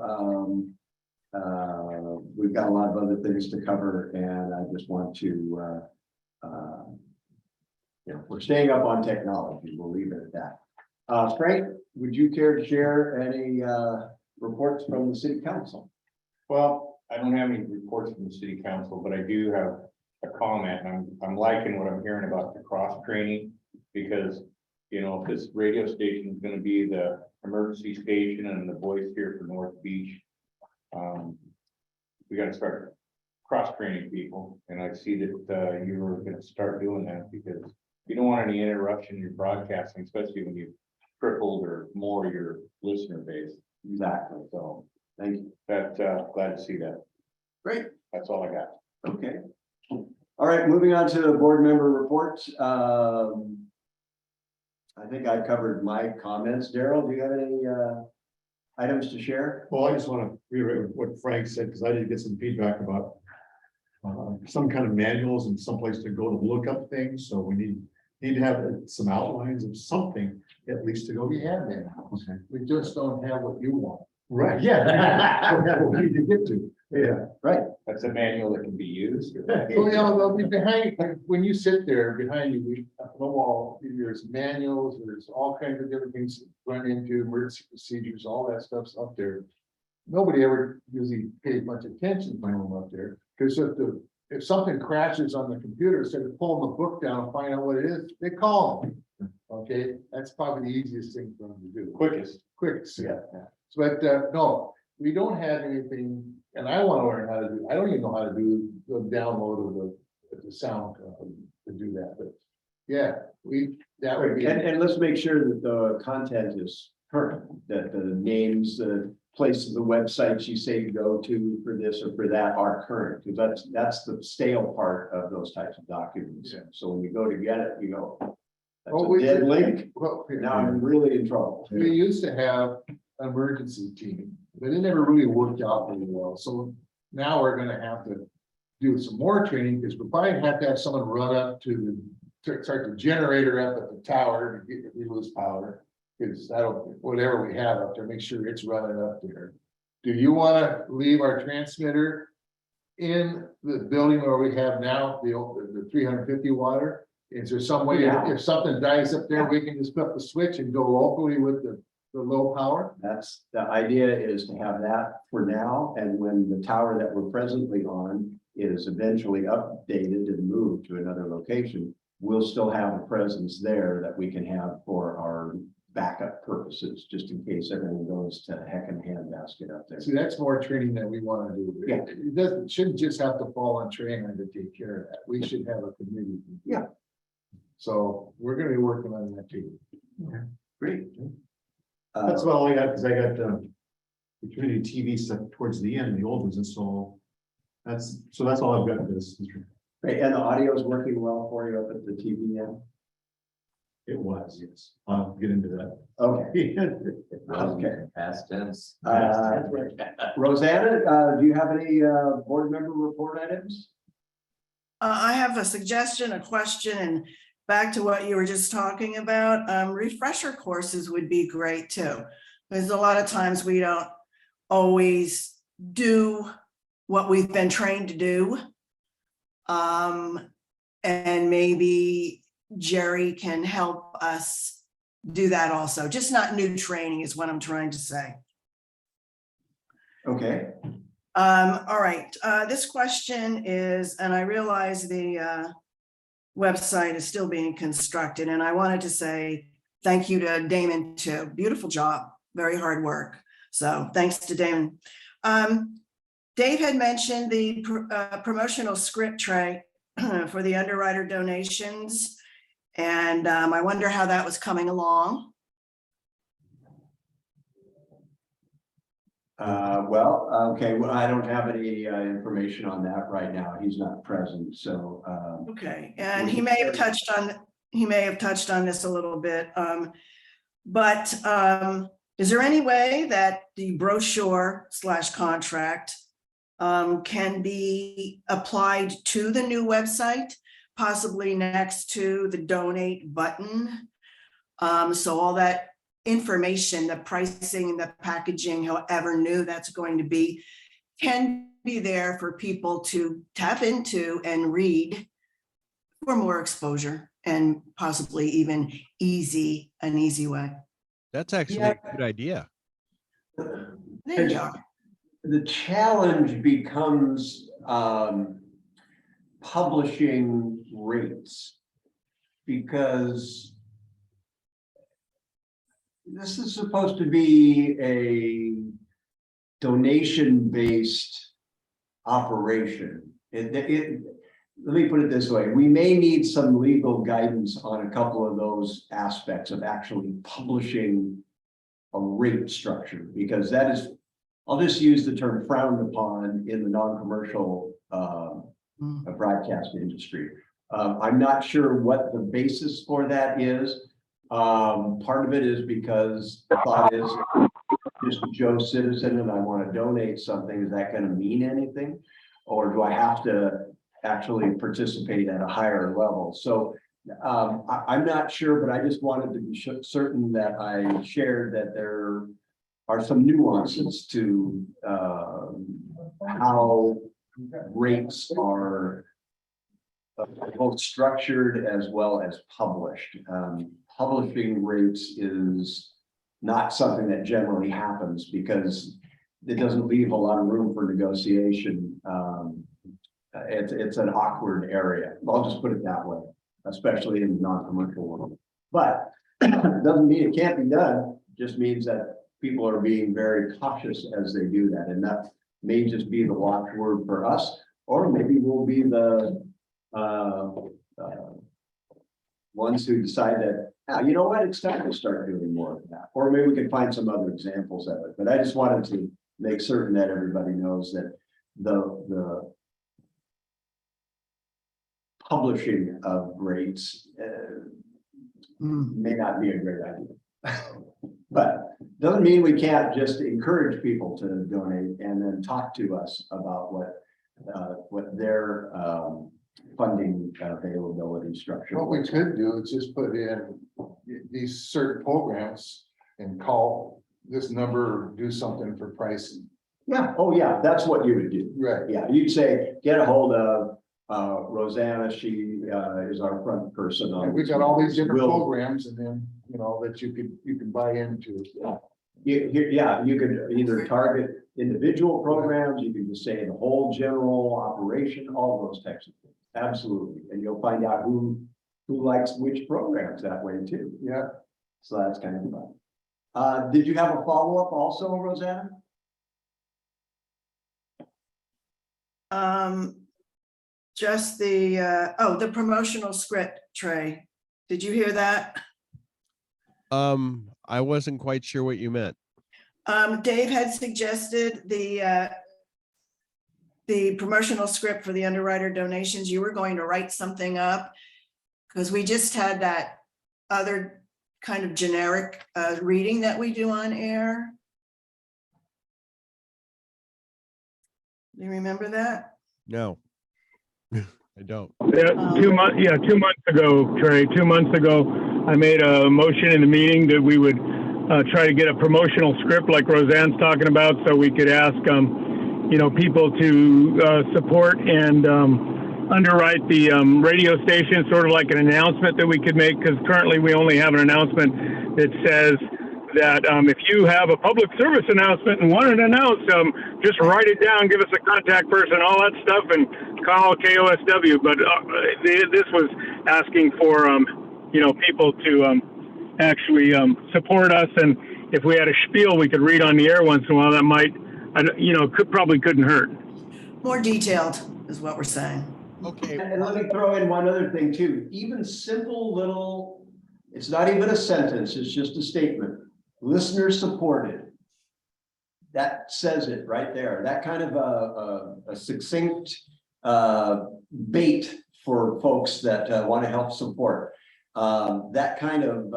We've got a lot of other things to cover, and I just want to, we're staying up on technology. We'll leave it at that. Frank, would you care to share any reports from the city council? Well, I don't have any reports from the city council, but I do have a comment, and I'm liking what I'm hearing about the cross training. Because, if this radio station is gonna be the emergency station and the voice here for North Beach. We gotta start cross training people, and I see that you were gonna start doing that because you don't want any interruption in your broadcasting, especially when you've tripled or more your listener base. Exactly. So Thank you. that, glad to see that. Great. That's all I got. Okay. All right, moving on to board member reports. I think I covered my comments. Daryl, do you have any items to share? Well, I just want to reiterate what Frank said, because I did get some feedback about some kind of manuals and someplace to go to look up things, so we need to have some outlines of something at least to go. We have that. We just don't have what you want. Right, yeah. What we need to get to, yeah. Right. That's a manual that can be used. or- So, you know, they'll be behind, when you sit there behind you, we, on the wall, there's manuals, there's all kinds of different things to run into, emergency procedures, all that stuff's up there. Nobody ever usually pays much attention to them up there, because if something crashes on the computer, instead of pulling the book down and find out what it is, they call them. Okay, that's probably the easiest thing for them to do. Quickest. Quick, yeah. But, no, we don't have anything, and I want to learn how to do, I don't even know how to do the download of the sound to do that, but yeah, that would be. And let's make sure that the content is current, that the names, the places, the websites you say you go to for this or for that are current, because that's the stale part of those types of documents. Yeah. So when you go to get it, you go, that's Well, a we- dead link. Well, Now I'm really in trouble. we used to have an emergency team, but it never really worked out very well, so now we're gonna have to do some more training, because we're probably have to have someone run up start the generator up at the tower to get, if we lose power. Because that'll, whatever we have up there, make sure it's running up there. Do you wanna leave our transmitter in the building where we have now, the 350 water? Is there some way, Yeah. if something dies up there, we can just flip the switch and go locally with the low power? That's, the idea is to have that for now, and when the tower that we're presently on is eventually updated and moved to another location, we'll still have a presence there that we can have for our backup purposes, just in case everything goes to heck in a handbasket up there. See, that's more training that we wanna do. Yeah. It doesn't, shouldn't just have to fall on Trainer to take care of that. We should have a committee. Yeah. So we're gonna be working on that too. Great. That's about all I got, because I got the community TV stuff towards the end, the old ones, and so that's all I've got for this. Great, and the audio is working well for you up at the TV now? It was, yes. I'll get into that. Okay. Okay. Past tense. Rosanna, do you have any board member report items? I have a suggestion, a question, and back to what you were just talking about, refresher courses would be great too. Because a lot of times we don't always do what we've been trained to do. And maybe Jerry can help us do that also, just not new training is what I'm trying to say. Okay, All right, this question is, and I realize the website is still being constructed, and I wanted to say thank you to Damon too. Beautiful job, very hard work. So thanks to Damon. Dave had mentioned the promotional script tray for the underwriter donations. And I wonder how that was coming along. Okay, well, I don't have any information on that right now. He's not present, so. Okay, and he may have touched on this a little bit. But is there any way that the brochure / contract can be applied to the new website, possibly next to the donate button? So all that information, the pricing, the packaging, however new that's going to be, can be there for people to tap into and read for more exposure and possibly even an easy way. That's actually a good idea. There you go. The challenge becomes publishing rates, because this is supposed to be a donation-based operation. let me put it this way, we may need some legal guidance on a couple of those aspects of actually publishing a rate structure, because that is, I'll just use the term frowned upon in the non-commercial broadcast industry. I'm not sure what the basis for that is. Part of it is because the thought is just a Joe citizen and I want to donate something. Is that going to mean anything? Or do I have to actually participate at a higher level? So I'm not sure, but I just wanted to be certain that I shared that there are some nuances to how rates are both structured as well as published. Publishing rates is not something that generally happens because it doesn't leave a lot of room for negotiation. It's an awkward area. I'll just put it that way, especially in the non-commercial world. But doesn't mean it can't be done. It just means that people are being very cautious as they do that. And that may just be the watchword for us, or maybe we'll be the ones who decide that, you know what, it's time to start doing more of that. Or maybe we can find some other examples of it. But I just wanted to make certain that everybody knows that the publishing of rates may not be a great idea. But doesn't mean we can't just encourage people to donate and then talk to us about what their funding availability structure. What we could do is just put in these certain programs and call this number, do something for pricing. Yeah, oh yeah, that's what you would do. Right. Yeah, you'd say, get a hold of Rosanna, she is our front person on. And we've got all these different We'll- programs and then, you know, that you can buy into. You could either target individual programs, you could just say the whole general operation, all those types of things. Absolutely, and you'll find out who likes which programs that way too. Yeah. So that's kind of fun. Did you have a follow-up also, Rosanna? Just the promotional script, Trey. Did you hear that? I wasn't quite sure what you meant. Dave had suggested the promotional script for the underwriter donations. You were going to write something up because we just had that other kind of generic reading that we do on air. Do you remember that? No, I don't. Yeah, 2 months. Yeah, 2 months ago, Trey. 2 months ago, I made a motion in the meeting that we would try to get a promotional script like Roseanne's talking about, so we could ask, people to support and underwrite the radio station, sort of like an announcement that we could make. Because currently, we only have an announcement that says that if you have a public service announcement and want to announce, just write it down, give us a contact person, all that stuff, and call KOSW. But this was asking for, people to actually support us. And if we had a spiel we could read on the air once in a while, that might, couldn't hurt. More detailed is what we're saying. Okay. And let me throw in one other thing too, even simple little, it's not even a sentence, it's just a statement. Listener supported. That says it right there. That kind of a succinct bait for folks that want to help support. That kind of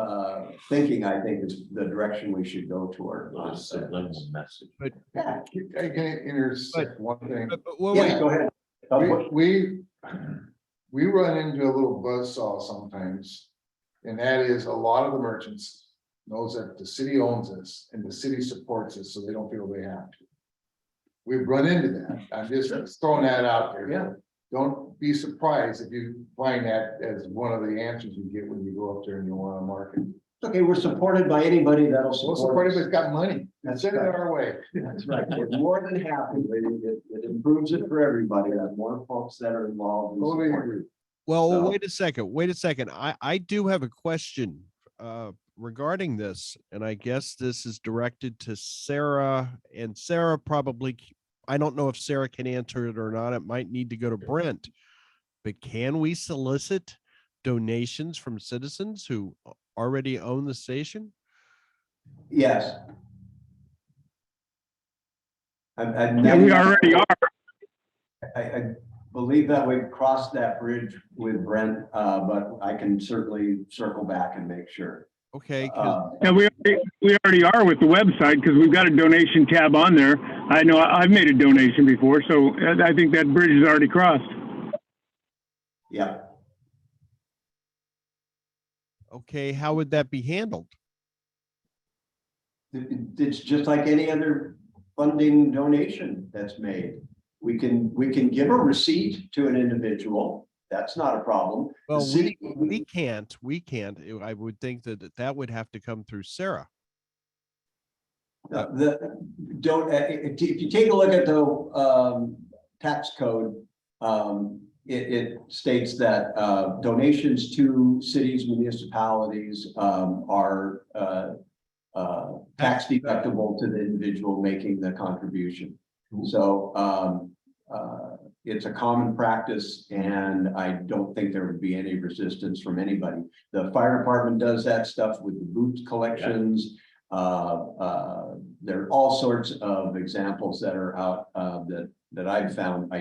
thinking, I think, is the direction we should go toward. Subliminal message. Yeah, I can intersect one thing. Well, yeah, go ahead. We run into a little buzzsaw sometimes. And that is a lot of the merchants knows that the city owns us and the city supports us, so they don't feel they have to. We've run into that. I'm just throwing that out there. Yeah. Don't be surprised if you find that as one of the answers you get when you go up there and you want to market. Okay, we're supported by anybody that'll Well, support somebody's us. got money. That's Send it right. our way. That's right. We're more than happy. It improves it for everybody. Have more folks that are involved. in Totally support. agree. Well, So- wait a second. I do have a question regarding this, and I guess this is directed to Sarah, and Sarah probably, I don't know if Sarah can answer it or not. It might need to go to Brent. but can we solicit donations from citizens who already own the station? Yes. Yeah, we already are. I believe that we crossed that bridge with Brent, but I can certainly circle back and make sure. Okay, 'cause Yeah, we already are with the website because we've got a donation tab on there. I know I've made a donation before, so I think that bridge is already crossed. Yeah. okay, how would that be handled? It's just like any other funding donation that's made. We can give a receipt to an individual. That's not a problem. The Well, city- we can't. I would think that that would have to come through Sarah. If you take a look at the tax code, it states that donations to cities, municipalities are tax deductible to the individual making the contribution. So it's a common practice, and I don't think there would be any resistance from anybody. The fire department does that stuff with the boot collections. There are all sorts of examples that are out that I've found.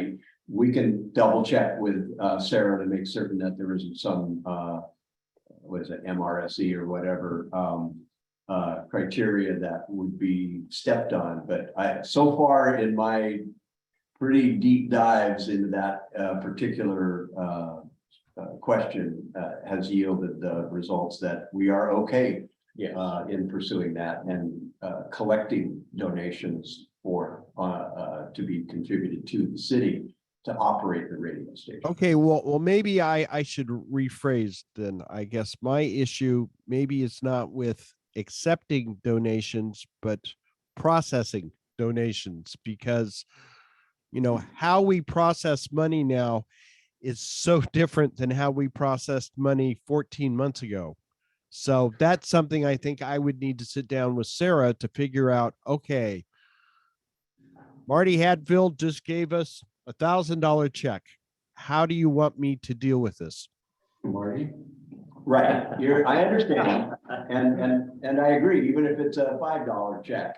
We can double check with Sarah to make certain that there isn't some what is it, MRSE or whatever criteria that would be stepped on. But so far in my pretty deep dives into that particular question has yielded the results that we are okay in pursuing that and collecting donations for to be contributed to the city to operate the radio station. Okay, well, maybe I should rephrase then. I guess my issue maybe it's not with accepting donations, but processing donations, because how we process money now is so different than how we processed money 14 months ago. So that's something I think I would need to sit down with Sarah to figure out, okay, Marty Hadfield just gave us $1,000 check. How do you want me to deal with this? Marty? Right, I understand, and I agree, even if it's a $5 check.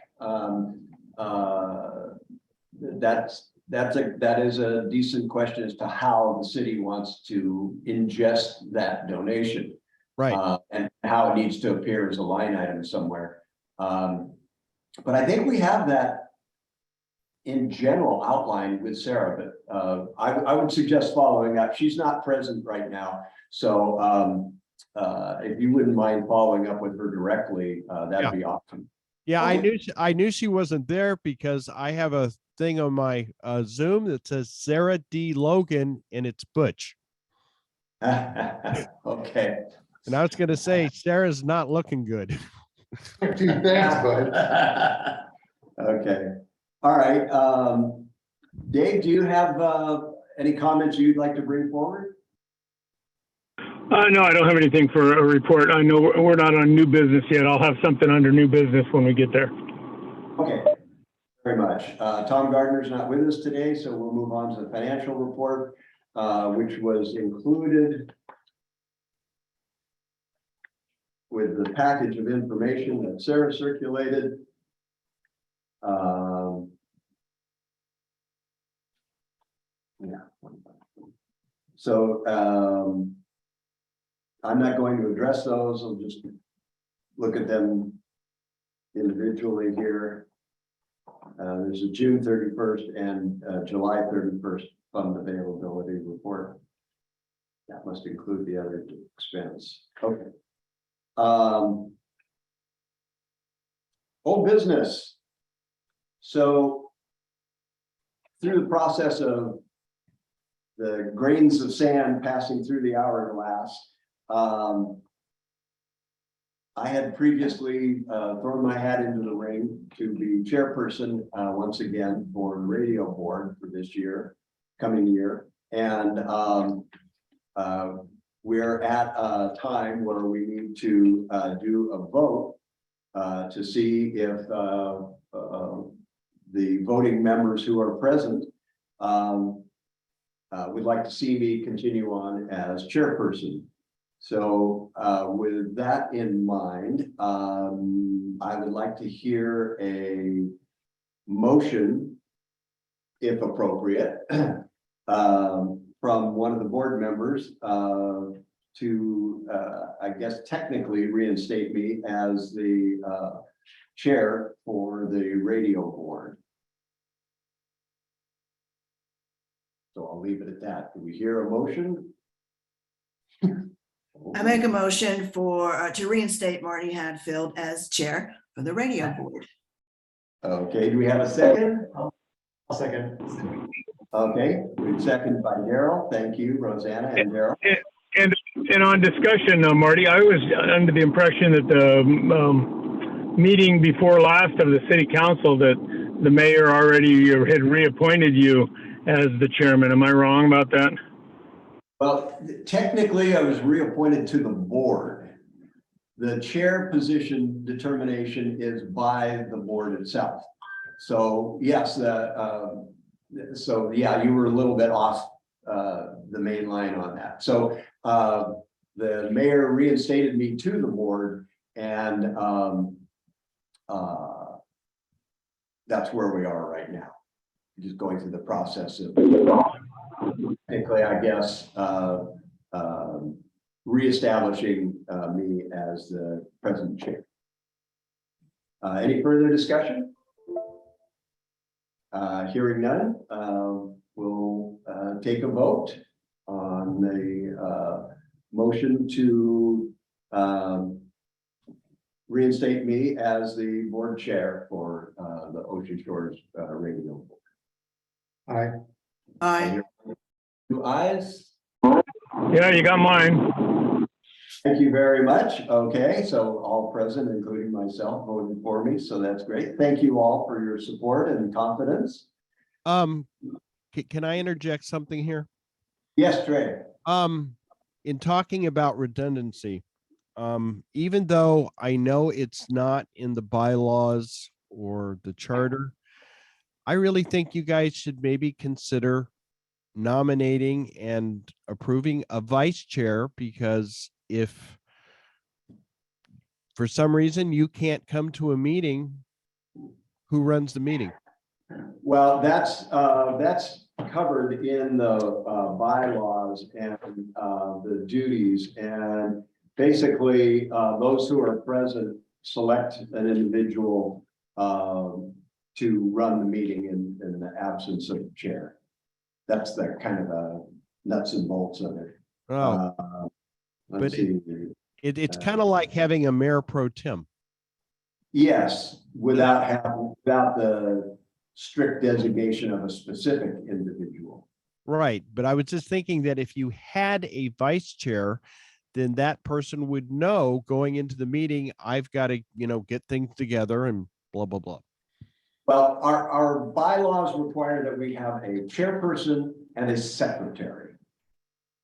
That is a decent question as to how the city wants to ingest that donation. Right. And how it needs to appear as a line item somewhere. But I think we have that in general outlined with Sarah, but I would suggest following up. She's not present right now. So if you wouldn't mind following up with her directly, that'd be awesome. Yeah, I knew she wasn't there because I have a thing on my Zoom that says Sarah D. Logan and it's Butch. Okay. And I was going to say, Sarah's not looking good. Gee, thanks, bud. Okay. All right. Dave, do you have any comments you'd like to bring forward? No, I don't have anything for a report. I know we're not on new business yet. I'll have something under new business when we get there. Okay, very much. Tom Gardner's not with us today, so we'll move on to the financial report, which was included with the package of information that Sarah circulated. So I'm not going to address those. I'll just look at them individually here. There's a June 31st and July 31st fund availability report. That must include the other expense. Okay. Old business. So through the process of the grains of sand passing through the hourglass, I had previously thrown my hat into the ring to be chairperson once again for the radio board for this year, coming year. And we're at a time where we need to do a vote to see if the voting members who are present would like to see me continue on as chairperson. So with that in mind, I would like to hear a motion, if appropriate, from one of the board members to, I guess, technically reinstate me as the chair for the radio board. So I'll leave it at that. Do we hear a motion? I make a motion for, to reinstate Marty Hadfield as chair for the radio board. Okay, do we have a second? I'll second. Okay, seconded by Daryl. Thank you, Rosanna and Daryl. And on discussion, Marty, I was under the impression that the meeting before last of the city council that the mayor already had reappointed you as the chairman. Am I wrong about that? Well, technically, I was reappointed to the board. The chair position determination is by the board itself. So yes, so yeah, you were a little bit off the main line on that. So the mayor reinstated me to the board, and that's where we are right now. Just going through the process of, technically, I guess, reestablishing me as the present chair. Any further discussion? Hearing none, we'll take a vote on the motion to reinstate me as the board chair for the Ocean Shores Radio Board. Aye. Aye. 2 ayes. Yeah, you got mine. Thank you very much. Okay, so all present, including myself, voted for me, so that's great. Thank you all for your support and confidence. Can I interject something here? Yes, Trey. In talking about redundancy, even though I know it's not in the bylaws or the charter, I really think you guys should maybe consider nominating and approving a vice chair, because if for some reason you can't come to a meeting, who runs the meeting? Well, that's covered in the bylaws and the duties, and basically those who are present select an individual to run the meeting in the absence of the chair. That's the kind of nuts and bolts of it. Oh, Let's but see. it's kind of like having a mayor pro tem. Yes, without the strict designation of a specific individual. Right, but I was just thinking that if you had a vice chair, then that person would know going into the meeting, I've got to, get things together and blah, blah, blah. Well, our bylaws require that we have a chairperson and a secretary,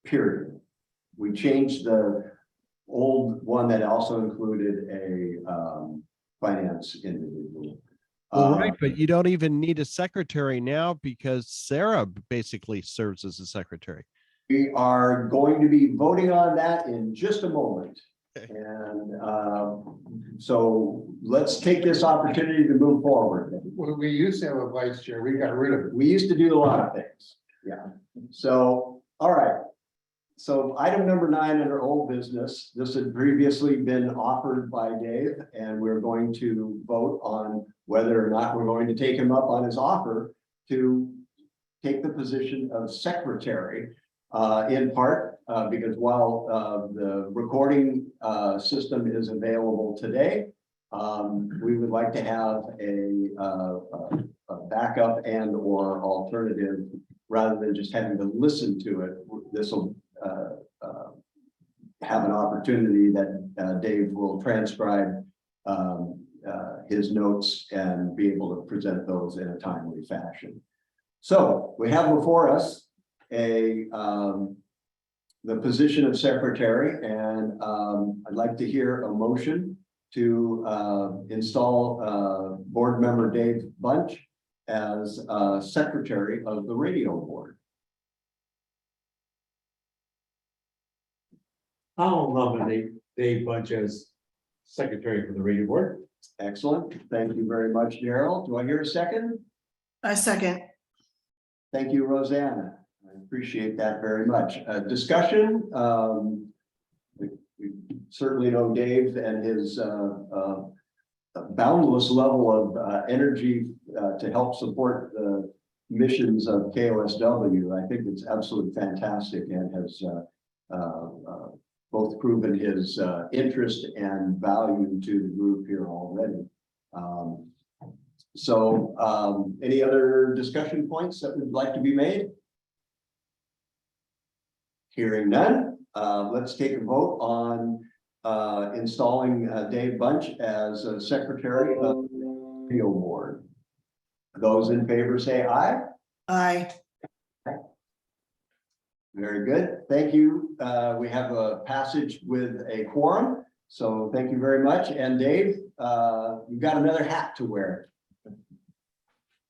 period. We changed the old one that also included a finance individual. Well, right, but you don't even need a secretary now because Sarah basically serves as a secretary. We are going to be voting on that in just a moment. Okay. And so let's take this opportunity to move forward. Well, we used to have a vice chair. We got rid of it. We used to do a lot of things. Yeah. So, all right. So item number 9 under old business, this had previously been offered by Dave, and we're going to vote on whether or not we're going to take him up on his offer to take the position of secretary, in part because while the recording system is available today, we would like to have a backup and or alternative rather than just having to listen to it. This will have an opportunity that Dave will transcribe his notes and be able to present those in a timely fashion. So we have before us the position of secretary, and I'd like to hear a motion to install board member Dave Bunch as secretary of the radio board. I'll nominate Dave Bunch as secretary for the radio board. Excellent. Thank you very much, Daryl. Do I hear a second? I second. Thank you, Rosanna. I appreciate that very much. Discussion, we certainly know Dave and his boundless level of energy to help support the missions of KOSW. I think it's absolutely fantastic and has both proven his interest and value to the group here already. Any other discussion points that would like to be made? Hearing none, let's take a vote on installing Dave Bunch as secretary of the radio board. Those in favor say aye. Aye. Very good. Thank you. We have a passage with a quorum. So thank you very much. And Dave, you've got another hat to wear.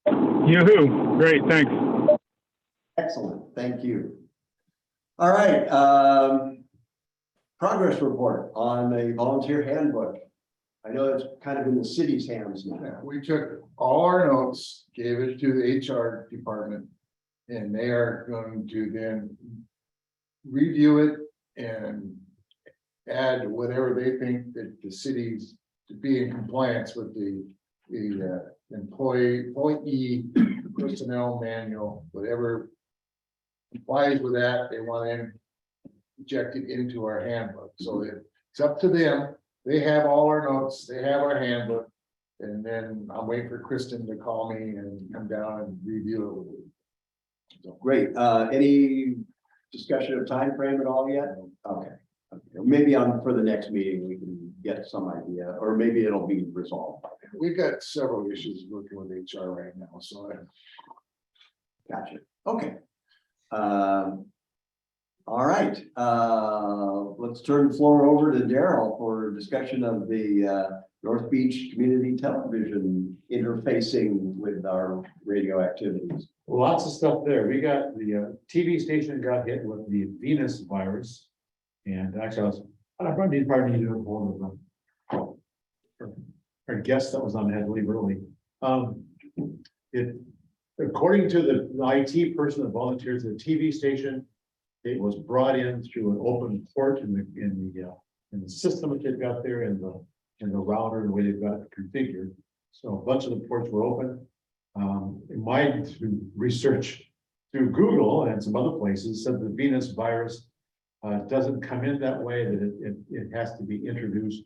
Yoo-hoo, great, thanks. Excellent. Thank you. All right. Progress report on the volunteer handbook. I know it's kind of in the city's hands now. Yeah, we took all our notes, gave it to the HR department, and they are going to then review it and add whatever they think that the city's to be in compliance with the employee personnel manual, whatever complies with that, they want to inject it into our handbook. So it's up to them. They have all our notes, they have our handbook, and then I'm waiting for Kristen to call me and come down and review it. So, Great. Any discussion of time frame at all yet? Okay. Maybe for the next meeting, we can get some idea, or maybe it'll be resolved. we've got several issues working with HR right now, so Gotcha. Okay. All right. Let's turn the floor over to Daryl for discussion of the North Beach Community Television interfacing with our radio activities. Lots of stuff there. We got the TV station got hit with the Venus virus. And actually, I probably need to do one of them. Our guest that was on had to leave early. According to the IT person that volunteers at the TV station, it was brought in through an open port in the system that they've got there in the router, the way they've got it configured. So a bunch of the ports were open. In my research through Google and some other places said the Venus virus doesn't come in that way, that it has to be introduced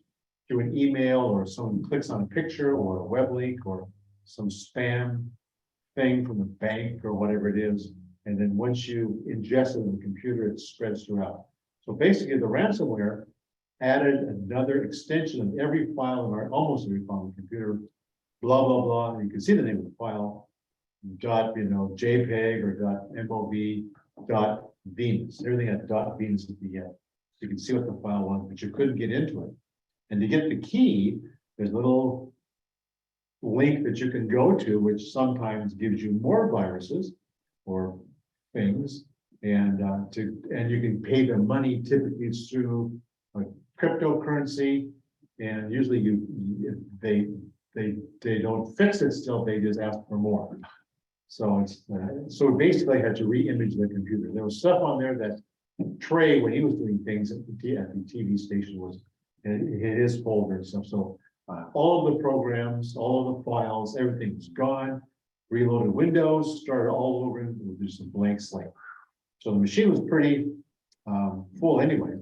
through an email, or someone clicks on a picture or a web link or some spam thing from the bank or whatever it is. And then once you ingest it in the computer, it spreads throughout. So basically the ransomware added another extension of every file in almost every file on the computer, blah, blah, blah. And you can see the name of the file, JPEG or .mov, .venus, everything at .venus at the end. So you can see what the file was, but you couldn't get into it. And to get the key, there's a little link that you can go to, which sometimes gives you more viruses or things. And you can pay the money typically through like cryptocurrency. And usually they don't fix it still, they just ask for more. So so basically I had to re-image the computer. There was stuff on there that Trey, when he was doing things at the TV station, was in his folder and stuff. So all of the programs, all of the files, everything's gone. Reloaded Windows, started all over, and we'll do some blank slate. So the machine was pretty full anyway.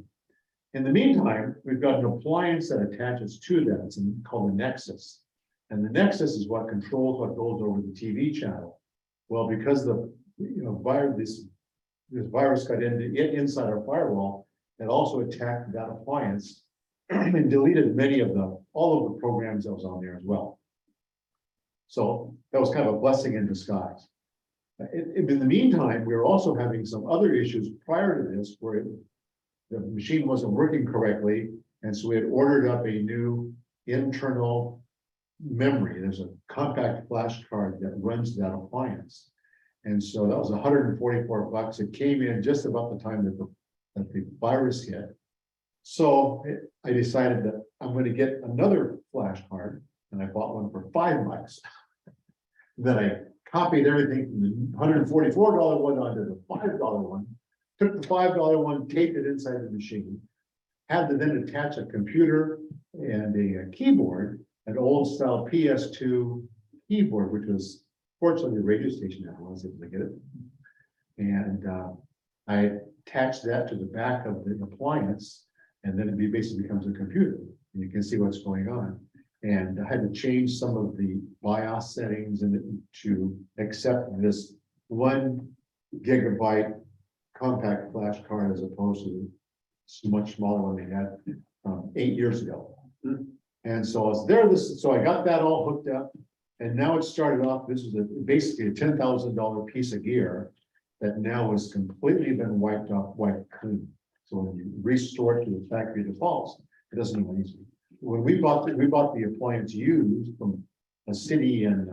In the meantime, we've got an appliance that attaches to that. It's called a Nexus. And the Nexus is what controls what goes over the TV channel. Well, because this virus got inside our firewall, it also attacked that appliance and deleted all of the programs that was on there as well. So that was kind of a blessing in disguise. In the meantime, we were also having some other issues prior to this where the machine wasn't working correctly. And so we had ordered up a new internal memory. There's a compact flash card that runs that appliance. And so that was $144. It came in just about the time that the virus hit. So I decided that I'm gonna get another flash card, and I bought one for $5. Then I copied everything from the $144 one onto the $5 one, took the $5 one, taped it inside the machine. Had to then attach a computer and a keyboard, an old style PS2 keyboard, which was fortunately the radio station had, I was able to get it. And I attached that to the back of the appliance, and then it basically becomes a computer. And you can see what's going on. And I had to change some of the BIOS settings and to accept this 1 gigabyte compact flash card as opposed to the much smaller one they had 8 years ago. And so I was there, so I got that all hooked up. And now it started off, this is basically a $10,000 piece of gear that now has completely been wiped clean. So when you restore it to the factory defaults, it doesn't even easy. When we bought the appliance used from a city in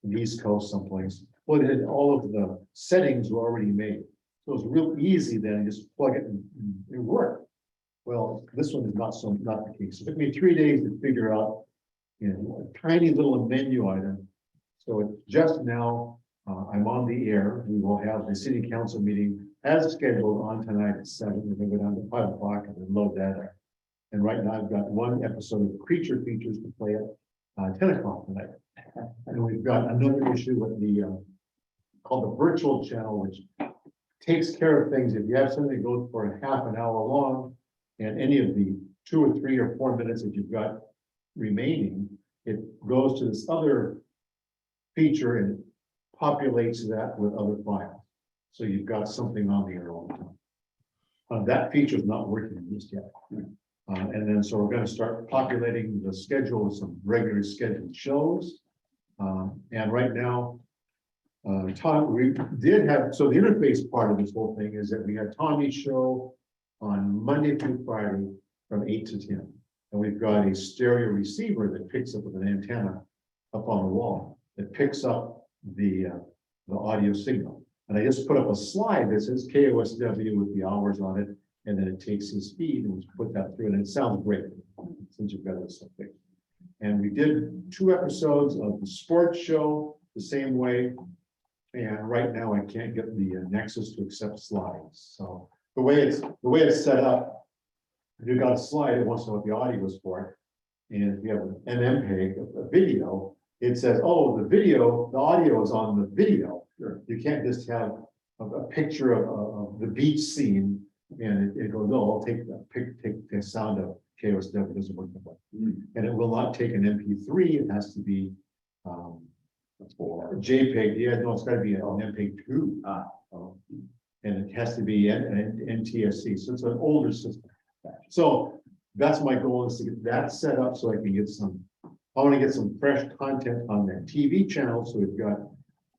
the East Coast someplace, well, it had all of the settings were already made. So it was real easy then, just plug it and it worked. Well, this one is not the case. It took me 3 days to figure out, a tiny little menu item. So it's just now, I'm on the air. We will have the city council meeting as scheduled on tonight at 7. We're gonna go down to 5 o'clock and then load that up. And right now I've got 1 episode of Creature Features to play at 10 o'clock tonight. And we've got another issue with the called the virtual channel, which takes care of things. If you have something that goes for a half an hour long, and any of the 2 or 3 or 4 minutes that you've got remaining, it goes to this other feature and populates that with other files. So you've got something on the air all the time. That feature is not working just yet. And then so we're going to start populating the schedule with some regular scheduled shows. And right now, Tom, we did have, so the interface part of this whole thing is that we had Tommy's show on Monday through Friday from 8 to 10. And we've got a stereo receiver that picks up with an antenna up on the wall that picks up the audio signal. And I just put up a slide that says KOSW with the hours on it. And then it takes his feed and put that through, and it sounds great since you've got this thing. And we did 2 episodes of the sports show the same way. And right now I can't get the Nexus to accept slides. So the way it's set up, if you've got a slide, it wants to know what the audio is for. And if you have an MPEG, a video, it says, oh, the audio is on the video. Sure. You can't just have a picture of the beach scene. And it goes, no, I'll take the sound of KOSW, doesn't work that way. And it will not take an MP3, it has to be JPEG, yeah, no, it's gotta be an MPEG-2. And it has to be an NTSC, so it's an older system. So that's my goal, is to get that set up so I can get I want to get some fresh content on that TV channel, so we've got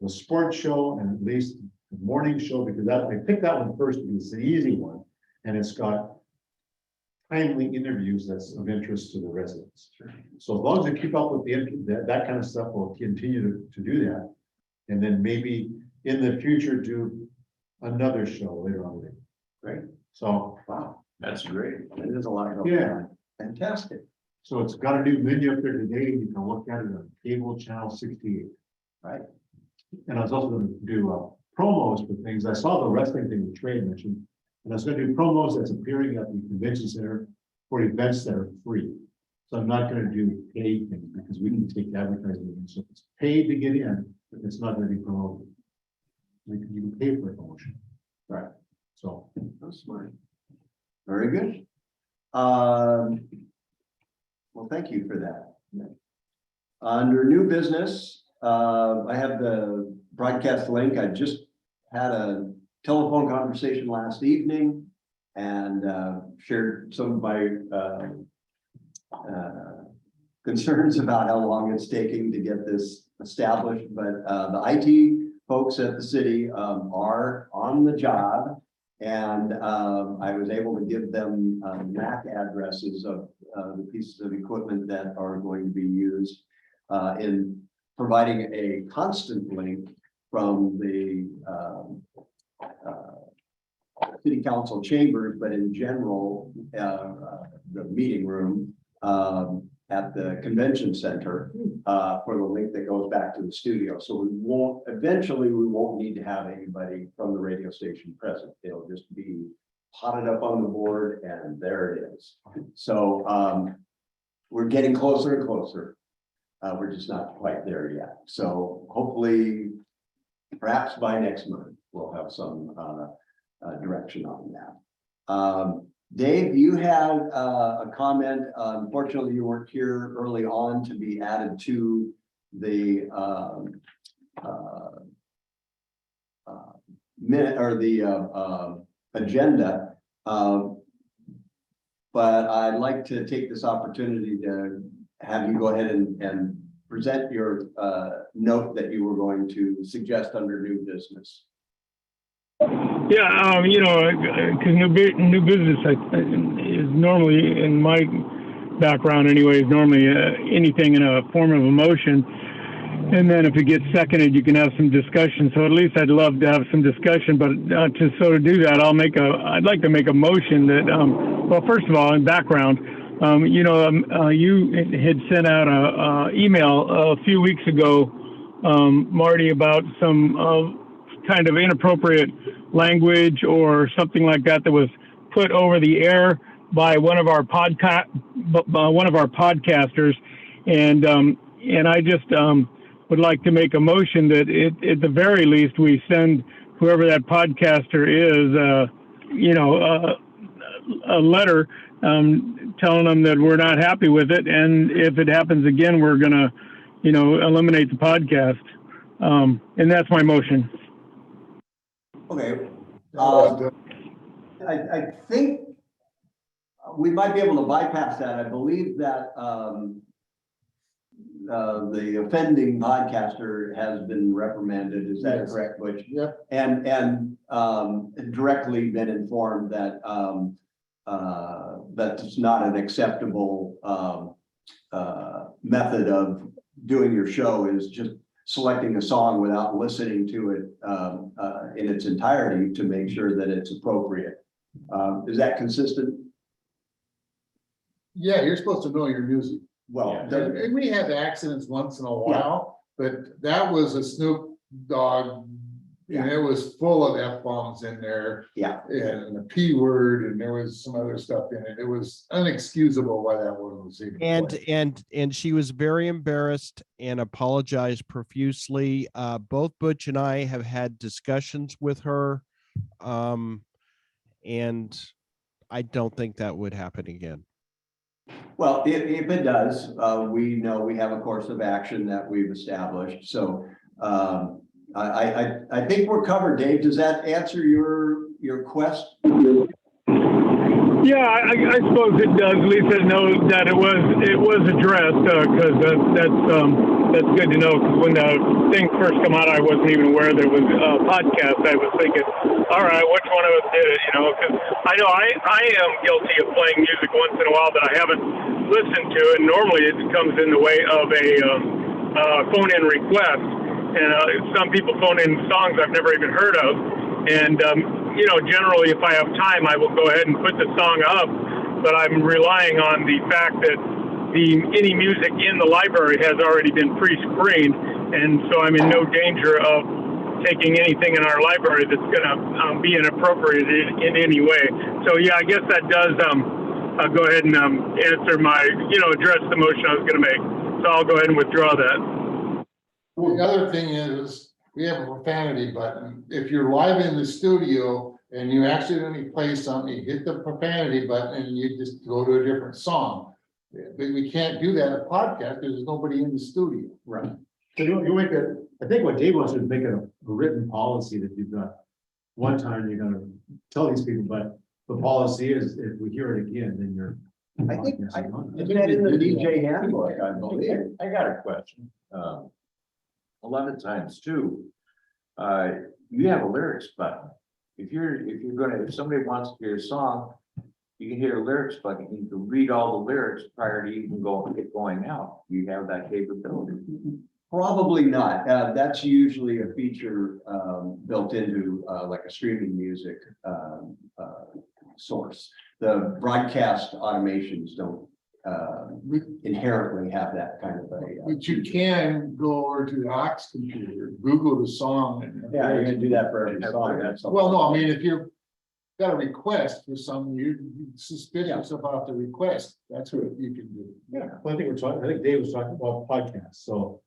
the sports show and at least the morning show, because I picked that one first because it's the easy one, and it's got timely interviews that's of interest to the residents. So as long as we keep up with that kind of stuff, we'll continue to do that, and then maybe in the future do another show later on. Right. So Wow, That's great. that is a lot of. Yeah. Fantastic. So it's got a new menu up there today. You can look at it on cable channel 68. Right. And I was also going to do promos for things. I saw the wrestling thing that Trey mentioned, and I was going to do promos that's appearing at the convention center for events that are free. So I'm not going to do paid things because we can take advertising. So if it's paid to get in, it's not going to be promoted. You can pay for a promotion. Right. So. That's smart. Very good. Well, thank you for that. Under new business, I have the broadcast link. I just had a telephone conversation last evening and shared some of my concerns about how long it's taking to get this established. But the IT folks at the city are on the job. And I was able to give them MAC addresses of the pieces of equipment that are going to be used in providing a constant link from the city council chambers, but in general, the meeting room, at the convention center, for the link that goes back to the studio. So eventually we won't need to have anybody from the radio station present. It'll just be potted up on the board and there it is. So, we're getting closer and closer. We're just not quite there yet. So hopefully, perhaps by next month, we'll have some, direction on that. Dave, you had a comment. Unfortunately, you weren't here early on to be added to the minute or the agenda. But I'd like to take this opportunity to have you go ahead and present your note that you were going to suggest under new business. Yeah, because new business is normally, in my background anyway, is normally anything in a form of a motion. And then if it gets seconded, you can have some discussion. So at least I'd love to have some discussion, but to do that, I'd like to make a motion that, well, first of all, in background, you had sent out a email a few weeks ago, Marty, about some kind of inappropriate language or something like that was put over the air by one of our podcasters, and I just would like to make a motion that at the very least we send whoever that podcaster is, a letter telling them that we're not happy with it, and if it happens again, we're gonna, eliminate the podcast. And that's my motion. Okay. I think we might be able to bypass that. I believe that the offending podcaster has been reprimanded. Is that Yes. correct, Butch? Yep. And directly been informed that that's not an acceptable method of doing your show, is just selecting a song without listening to it in its entirety to make sure that it's appropriate. Is that consistent? Yeah, you're supposed to know your music. Well, And we have accidents once in a while, but that was a Snoop Dogg. And it was full of F-bombs in there. Yeah. And the P word, and there was some other stuff in it. It was unexcusable why that one was even. played. And she was very embarrassed and apologized profusely. Both Butch and I have had discussions with her. And I don't think that would happen again. well, if it does, we know we have a course of action that we've established. So I think we're covered, Dave. Does that answer your quest? Yeah, I suppose it does. Lisa knows that it was addressed, because that's good to know. Because when the thing first come out, I wasn't even aware there was a podcast. I was thinking, all right, which one of us did it? Because I know I am guilty of playing music once in a while that I haven't listened to, and normally it comes in the way of a phone-in request. And some people phone in songs I've never even heard of. And, generally, if I have time, I will go ahead and put the song up. But I'm relying on the fact that any music in the library has already been pre-screened. And so I'm in no danger of taking anything in our library that's going to be inappropriate in any way. So, yeah, I guess that does go ahead and answer my, address the motion I was going to make. So I'll go ahead and withdraw that. The other thing is, we have a profanity button. If you're live in the studio and you accidentally play something, you hit the profanity button and you just go to a different song. But we can't do that in a podcast because there's nobody in the studio. Right. So you make I think what Dave wants to make a written policy that you've got. One time you're gonna tell these people, but the policy is if we hear it again, then you're. I think isn't that in the DJ handbook, I believe. I got a question. A lot of times too, you have a lyrics button. If somebody wants to hear a song, you can hit a lyrics button. You can read all the lyrics prior to even going out. You have that capability. Probably not. That's usually a feature built into like a streaming music source. The broadcast automations don't inherently have that kind of a. But you can go over to the aux computer, Google the song. and- Yeah, you're gonna do that for every song. That's Well, no, I mean, if you've got a request for something, you're suspicious about the request, that's what you can do. Yeah, well, I think Dave was talking about podcasts, so.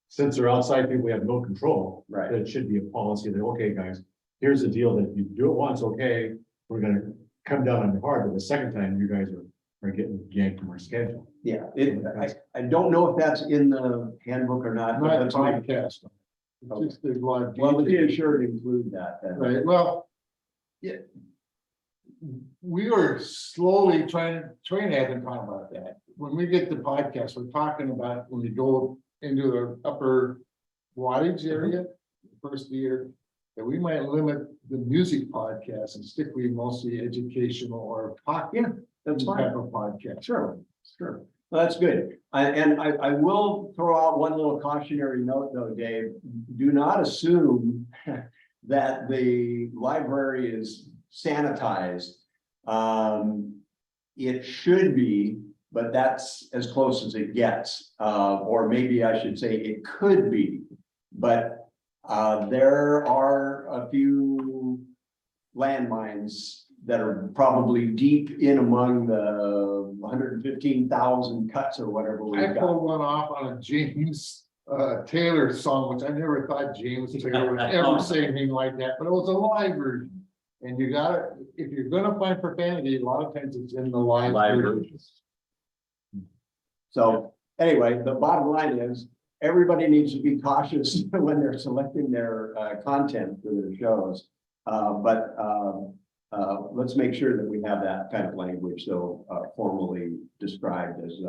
Since they're outside people, we have no control. Right. That it should be a policy that, okay, guys, here's the deal that you do it once, okay, we're gonna come down on your hard, but the second time you guys are getting yanked from our schedule. Yeah, I don't know if that's in the handbook or not. but Not a that's my- podcast. It's just there's a lot of. Well, be sure to include that then. Right, well, yeah. We were slowly trying to have them talk about that. When we get the podcast, we're talking about when we go into the upper wattage area, first year, that we might limit the music podcast and stick with mostly educational or talk. Yeah, that's fine. Type of podcast. Sure, sure. Well, that's good. I will throw out one little cautionary note though, Dave. Do not assume that the library is sanitized. It should be, but that's as close as it gets. Or maybe I should say it could be, but there are a few landmines that are probably deep in among the 115,000 cuts or whatever I we've got. pulled one off on a James Taylor song, which I never thought James Taylor would ever say anything like that, but it was a live version. And you gotta, if you're gonna find profanity, a lot of times it's in the live version. So anyway, the bottom line is, everybody needs to be cautious when they're selecting their content for their shows. But let's make sure that we have that kind of language, though, formally described as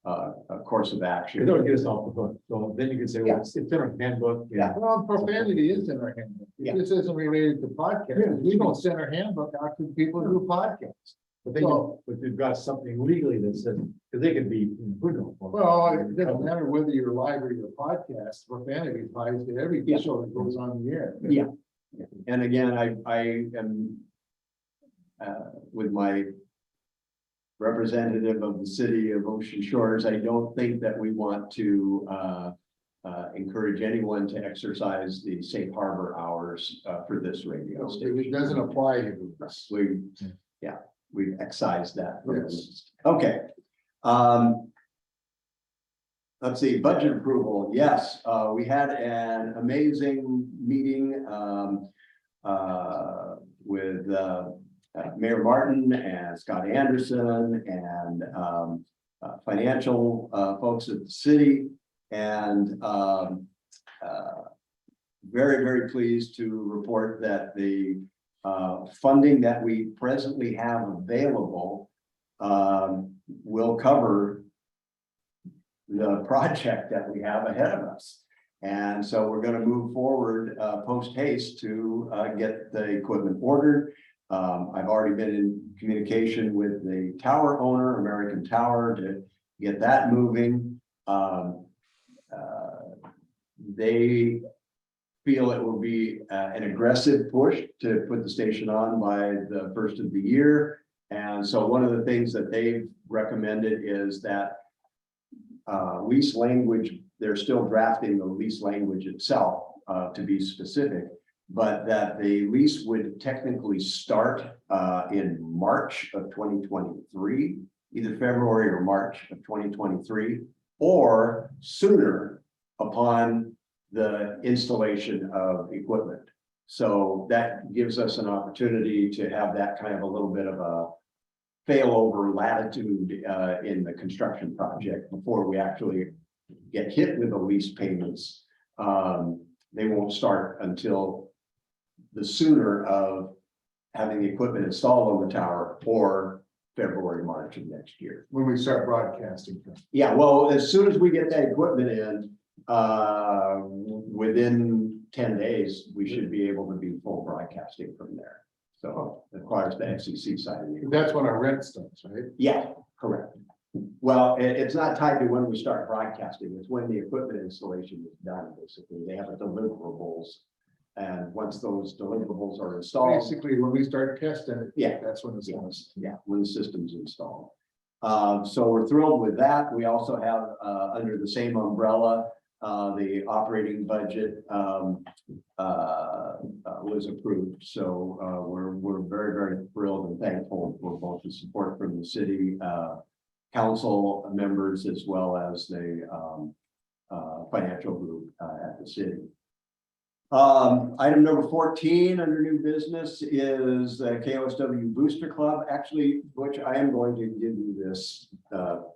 a course of action. It don't get us off the hook, so then you can say, well, it's in our handbook. Yeah. Well, profanity is in our handbook. Yeah. This isn't related to podcasts. We don't send our handbook out to people who do podcasts. But then, but you've got something legally that says, because they could be, who knows? Well, it doesn't matter whether you're live or your podcast, profanity applies to every Yeah. show that goes on the air. Yeah. And again, I am with my representative of the city of Ocean Shores, I don't think that we want to encourage anyone to exercise the safe harbor hours for this radio station. It doesn't apply to us. We've excised that. from the Yes. list. Okay. Let's see, budget approval. Yes, we had an amazing meeting with Mayor Martin and Scott Anderson and financial folks at the city. And very, very pleased to report that the funding that we presently have available will cover the project that we have ahead of us. And so we're going to move forward post haste to get the equipment ordered. I've already been in communication with the tower owner, American Tower, to get that moving. They feel it will be an aggressive push to put the station on by the first of the year. And so one of the things that they've recommended is that lease language, they're still drafting the lease language itself to be specific, but that the lease would technically start in March of 2023, either February or March of 2023, or sooner upon the installation of equipment. So that gives us an opportunity to have that kind of a little bit of a failover latitude in the construction project before we actually get hit with the lease payments. They won't start until the sooner of having the equipment installed on the tower or February, March of next year. When we start broadcasting. Yeah, well, as soon as we get that equipment in, within 10 days, we should be able to be full broadcasting from there. So it requires the FCC side of it. That's when our rent starts, right? Yeah, correct. Well, it's not tied to when we start broadcasting, it's when the equipment installation is done, basically, they have deliverables. And once those deliverables are installed, Basically, when we start testing it. Yeah. That's when it's yeah, on. yeah, when the system's installed. So we're thrilled with that. We also have, under the same umbrella, the operating budget, was approved. So, we're very, very thrilled and thankful for both the support from the city, council members, as well as the, financial group, at the city. Item number 14 under new business is the KOSW Booster Club. Actually, which I am going to give you this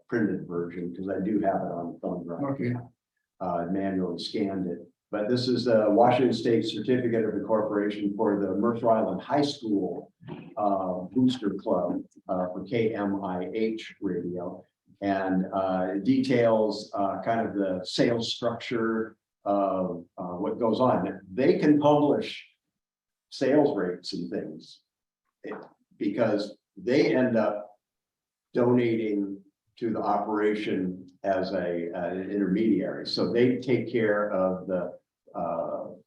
printed version because I do have it on the phone drive. Okay. Manually scanned it, but this is the Washington State Certificate of Incorporation for the Mercer Island High School Booster Club for KMIH radio, and details kind of the sales structure of what goes on. They can publish sales rates and things because they end up donating to the operation as an intermediary. So they take care of the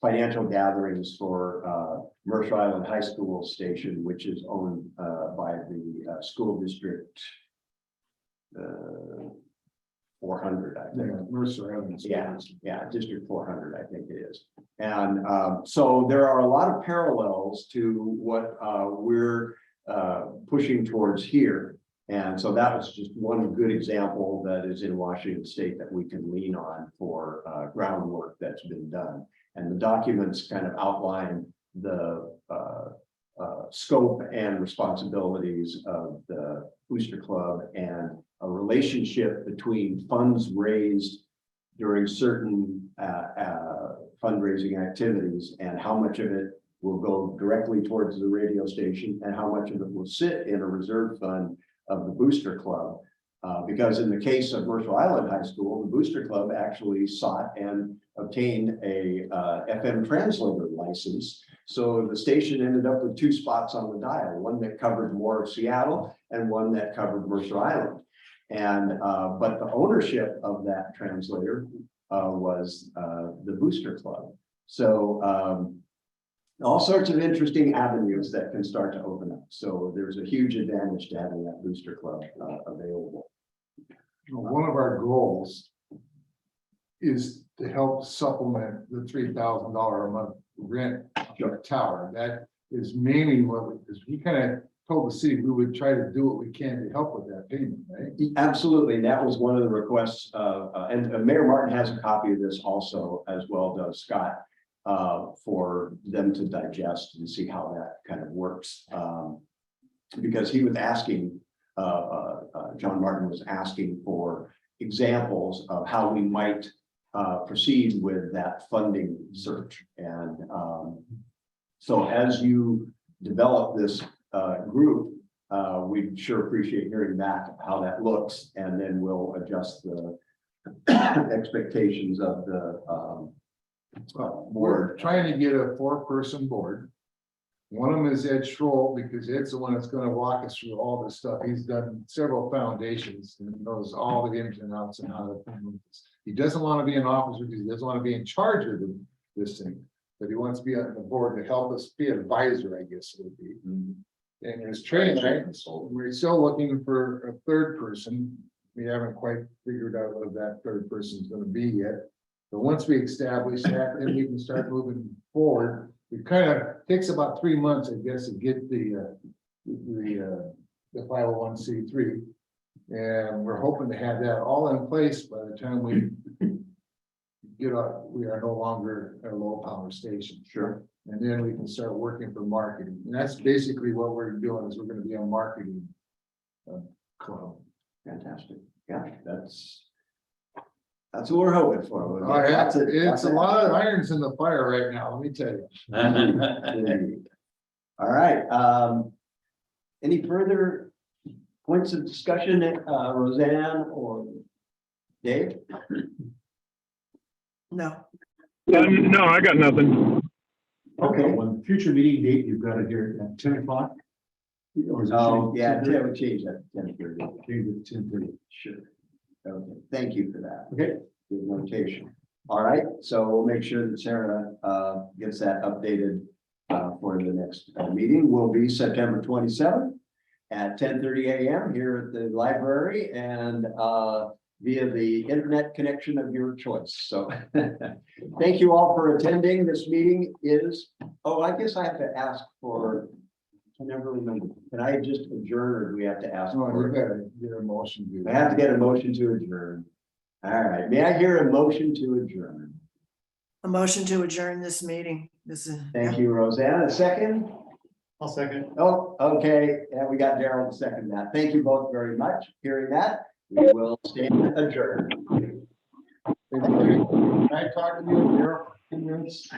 financial gatherings for Mercer Island High School Station, which is owned by the school district 400, I think. Yeah, Mercer Island. Yeah, District 400, I think it is. And so there are a lot of parallels to what we're pushing towards here. And so that was just one good example that is in Washington State that we can lean on for groundwork that's been done. And the documents kind of outline the scope and responsibilities of the Booster Club and a relationship between funds raised during certain fundraising activities and how much of it will go directly towards the radio station and how much of it will sit in a reserve fund of the Booster Club. Because in the case of Mercer Island High School, the Booster Club actually sought and obtained a FM translator license. So the station ended up with 2 spots on the dial, one that covered more of Seattle and one that covered Mercer Island. And but the ownership of that translator was the Booster Club. So all sorts of interesting avenues that can start to open up. So there's a huge advantage to having that Booster Club available. One of our goals is to help supplement the $3,000 a month rent of our tower. That is mainly what we kind of told the city we would try to do what we can to help with that payment, right? Absolutely. That was one of the requests. And Mayor Martin has a copy of this also, as well does Scott, for them to digest and see how that kind of works. Because he was asking, John Martin was asking for examples of how we might proceed with that funding search. And so as you develop this group, we'd sure appreciate hearing back how that looks, and then we'll adjust the expectations of the We're trying to get a 4-person board. One of them is Ed Schroll, because Ed's the one that's going to walk us through all this stuff. He's done several foundations and knows all the ins and outs and how to do this. He doesn't want to be an officer because he doesn't want to be in charge of this thing, but he wants to be on the board to help us be an advisor, I guess it would be. And there's training, right? So we're still looking for a 3rd person. We haven't quite figured out what that 3rd person is going to be yet. But once we establish that, then we can start moving forward. It kind of takes about 3 months, I guess, to get the 501c3. And we're hoping to have that all in place by the time we we are no longer a low power station. Sure. And then we can start working for marketing. And that's basically what we're doing, is we're going to be a marketing club. Fantastic. Yeah, that's what we're hoping for. Oh, yeah, it's a lot of irons in the fire right now, let me tell you. All right. Any further points of discussion, Roseanne or Dave? No, No, I got nothing. Okay. One future meeting date, you've got it here at 10 o'clock. Or is it Oh, changed? yeah, yeah, we changed that to 10:30. Change it to 10:30. Sure. Okay, thank you for that. Okay. Good notation. All right, so we'll make sure that Sarah gets that updated for the next meeting. Will be September 27th at 10:30 a.m. here at the library and via the internet connection of your choice. So thank you all for attending. This meeting is, oh, I guess I have to ask for, I never remember. Can I just adjourn or do we have to ask? No, for you it? gotta get a motion. to- I have to get a motion to adjourn. All right, may I hear a motion to adjourn? A motion to adjourn this meeting. This is. Thank you, Roseanne. A second? I'll second. Oh, okay, and we got Daryl to second that. Thank you both very much. Hearing that, we will stand adjourned. Can I talk to you, Daryl, 2 minutes?